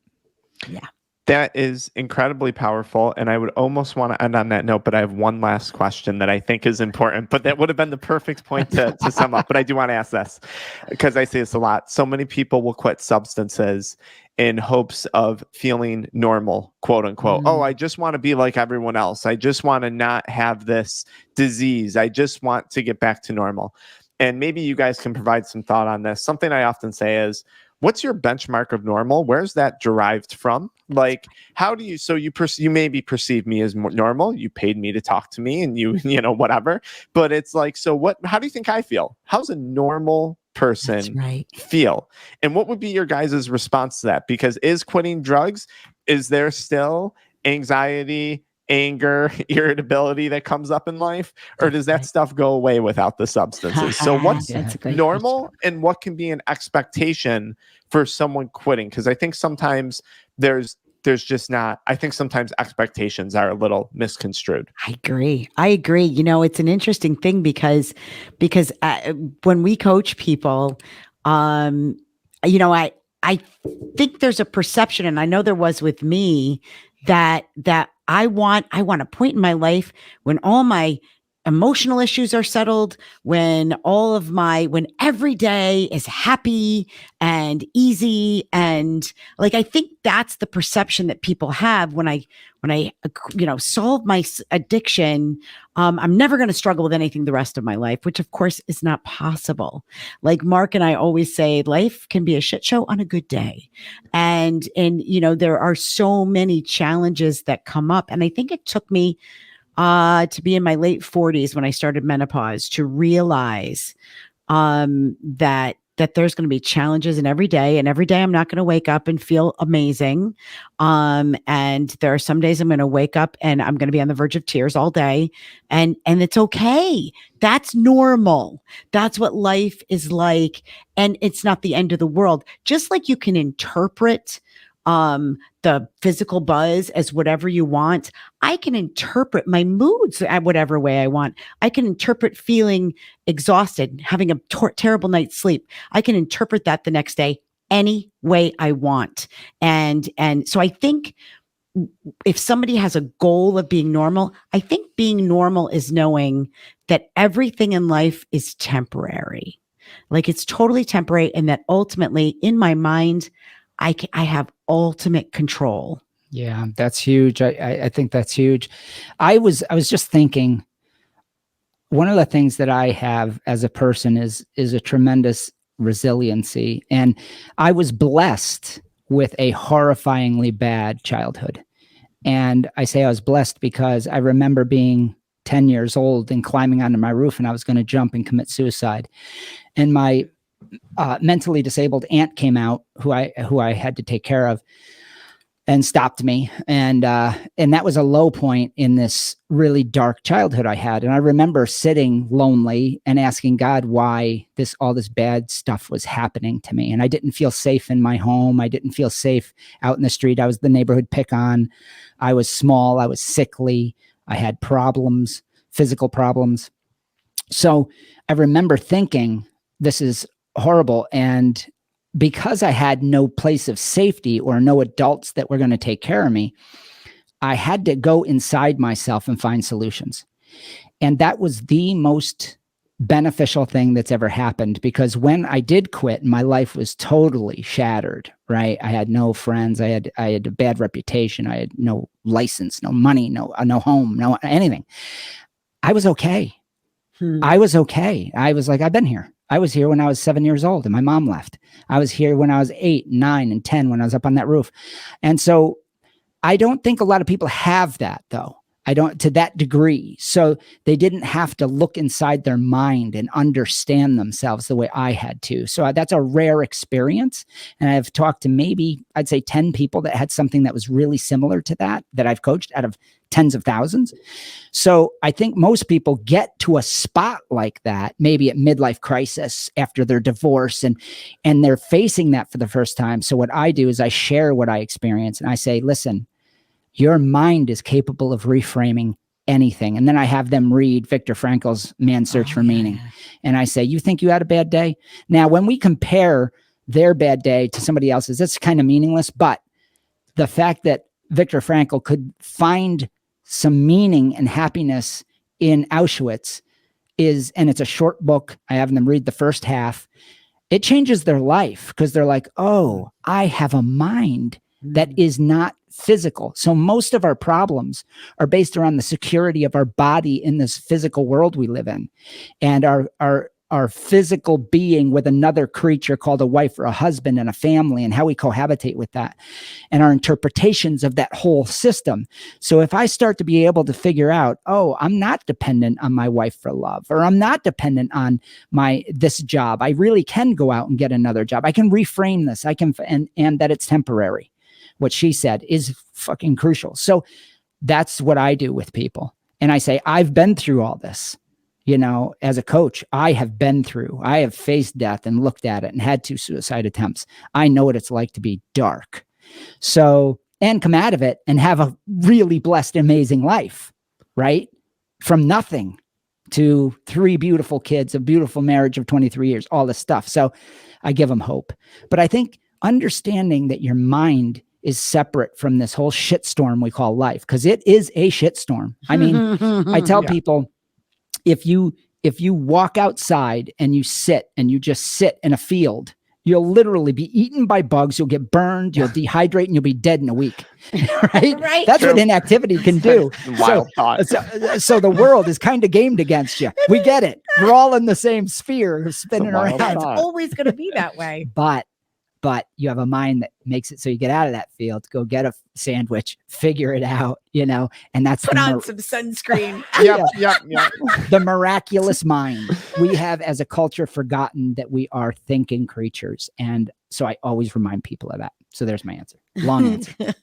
Yeah. That is incredibly powerful. And I would almost want to end on that note, but I have one last question that I think is important, but that would have been the perfect point to sum up. But I do want to ask this, because I see this a lot. So many people will quit substances in hopes of feeling normal, quote unquote. Oh, I just want to be like everyone else. I just want to not have this disease. I just want to get back to normal. And maybe you guys can provide some thought on this. Something I often say is, what's your benchmark of normal? Where's that derived from? Like, how do you, so you maybe perceive me as normal. You paid me to talk to me, and you know, whatever. But it's like, so how do you think I feel? How's a normal person feel? And what would be your guys' response to that? Because is quitting drugs, is there still anxiety, anger, irritability that comes up in life, or does that stuff go away without the substances? So what's normal, and what can be an expectation for someone quitting? Because I think sometimes there's just not, I think sometimes expectations are a little misconstrued. I agree. You know, it's an interesting thing because when we coach people, you know, I think there's a perception, and I know there was with me, that I want a point in my life when all my emotional issues are settled, when when every day is happy and easy. And like, I think that's the perception that people have when I, solve my addiction. I'm never going to struggle with anything the rest of my life, which of course is not possible. Like Mark and I always say, life can be a shit show on a good day. And, there are so many challenges that come up. And I think it took me to be in my late 40s when I started menopause to realize that there's going to be challenges in every day, and every day I'm not going to wake up and feel amazing. And there are some days I'm going to wake up and I'm going to be on the verge of tears all day, and it's okay. That's normal. That's what life is like, and it's not the end of the world. Just like you can interpret the physical buzz as whatever you want, I can interpret my moods at whatever way I want. I can interpret feeling exhausted, having a terrible night's sleep. I can interpret that the next day any way I want. And so I think if somebody has a goal of being normal, I think being normal is knowing that everything in life is temporary. Like, it's totally temporary, and that ultimately in my mind, I have ultimate control. Yeah, that's huge. I think that's huge. I was just thinking, one of the things that I have as a person is a tremendous resiliency. And I was blessed with a horrifyingly bad childhood. And I say I was blessed because I remember being 10 years old and climbing onto my roof, and I was going to jump and commit suicide. And my mentally disabled aunt came out, who I had to take care of, and stopped me. And that was a low point in this really dark childhood I had. And I remember sitting lonely and asking God why all this bad stuff was happening to me. And I didn't feel safe in my home. I didn't feel safe out in the street. I was the neighborhood pick on. I was small. I was sickly. I had problems, physical problems. So I remember thinking, this is horrible. And because I had no place of safety or no adults that were going to take care of me, I had to go inside myself and find solutions. And that was the most beneficial thing that's ever happened, because when I did quit, my life was totally shattered, right? I had no friends. I had a bad reputation. I had no license, no money, no home, no anything. I was okay. I was okay. I was like, I've been here. I was here when I was 7 years old and my mom left. I was here when I was 8, 9, and 10 when I was up on that roof. And so I don't think a lot of people have that, though. I don't to that degree. So they didn't have to look inside their mind and understand themselves the way I had to. So that's a rare experience. And I've talked to maybe, I'd say 10 people that had something that was really similar to that I've coached out of tens of thousands. So I think most people get to a spot like that, maybe at midlife crisis after their divorce, and they're facing that for the first time. So what I do is I share what I experience, and I say, listen, your mind is capable of reframing anything. And then I have them read Viktor Frankl's Man's Search for Meaning. And I say, you think you had a bad day? Now, when we compare their bad day to somebody else's, that's kind of meaningless. But the fact that Viktor Frankl could find some meaning and happiness in Auschwitz and it's a short book. I have them read the first half. It changes their life, because they're like, oh, I have a mind that is not physical. So most of our problems are based around the security of our body in this physical world we live in, and our physical being with another creature called a wife or a husband and a family, and how we cohabitate with that, and our interpretations of that whole system. So if I start to be able to figure out, oh, I'm not dependent on my wife for love, or I'm not dependent on this job, I really can go out and get another job. I can reframe this. I can, and that it's temporary. What she said is fucking crucial. So that's what I do with people. And I say, I've been through all this. You know, as a coach, I have faced death and looked at it and had 2 suicide attempts. I know what it's like to be dark. So, and come out of it and have a really blessed, amazing life, right? From nothing to 3 beautiful kids, a beautiful marriage of 23 years, all this stuff. So I give them hope. But I think understanding that your mind is separate from this whole shitstorm we call life, because it is a shitstorm. I mean, I tell people, if you walk outside and you just sit in a field, you'll literally be eaten by bugs. You'll get burned. You'll dehydrate, and you'll be dead in a week. Right? Right. That's what inactivity can do. Wild thought. So the world is kind of gamed against you. We get it. We're all in the same sphere, spinning wild around. It's thought. always going to be that way. But you have a mind that makes it so you get out of that field, go get a sandwich, figure it out, and that's Put on some sunscreen. Yep. the miraculous mind. We have, as a culture, forgotten that we are thinking creatures. And so I always remind people of that. So there's my answer. Long answer.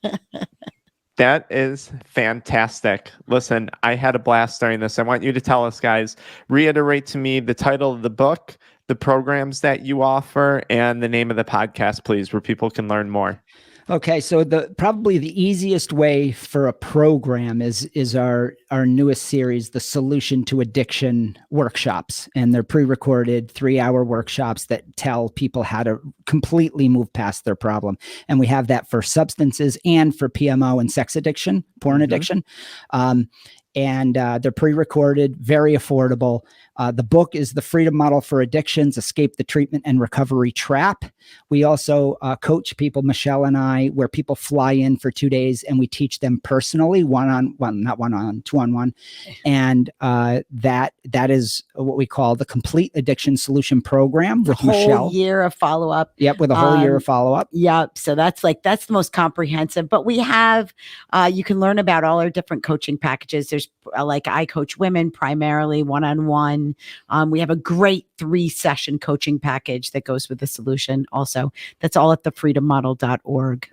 That is fantastic. Listen, I had a blast during this. I want you to tell us, guys, reiterate to me the title of the book, the programs that you offer, and the name of the podcast, please, where people can learn more. Okay, so probably the easiest way for a program is our newest series, the Solution to Addiction workshops, and they're pre-recorded 3-hour workshops that tell people how to completely move past their problem. And we have that for substances and for PMO and sex addiction, porn addiction. And they're pre-recorded, very affordable. The book is The Freedom Model for Addictions, Escape the Treatment and Recovery Trap. We also coach people, Michelle and I, where people fly in for 2 days and we teach them personally, two-on-one. And that is what we call the Complete Addiction Solution Program with Michelle. Whole year of follow-up. Yep, with a whole year of follow-up. Yep. So that's the most comprehensive. But we have, you can learn about all our different coaching packages. There's I coach women primarily one-on-one. We have a great 3-session coaching package that goes with the solution also. That's all at thefreedommodel.org.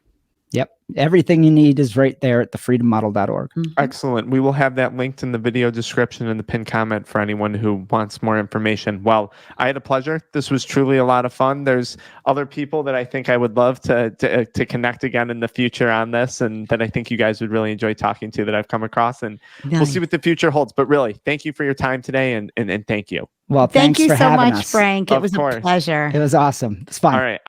Yep. Everything you need is right there at thefreedommodel.org. Excellent. We will have that linked in the video description and the pinned comment for anyone who wants more information. Well, I had a pleasure. This was truly a lot of fun. There's other people that I think I would love to connect again in the future on this, and that I think you guys would really enjoy talking to that I've come across, and we'll see what the future holds. But really, thank you for your time today, and thank you. Well, thank thanks you for so having much, us. Frank. It Of was course. a pleasure. It was awesome. It's fun. All right.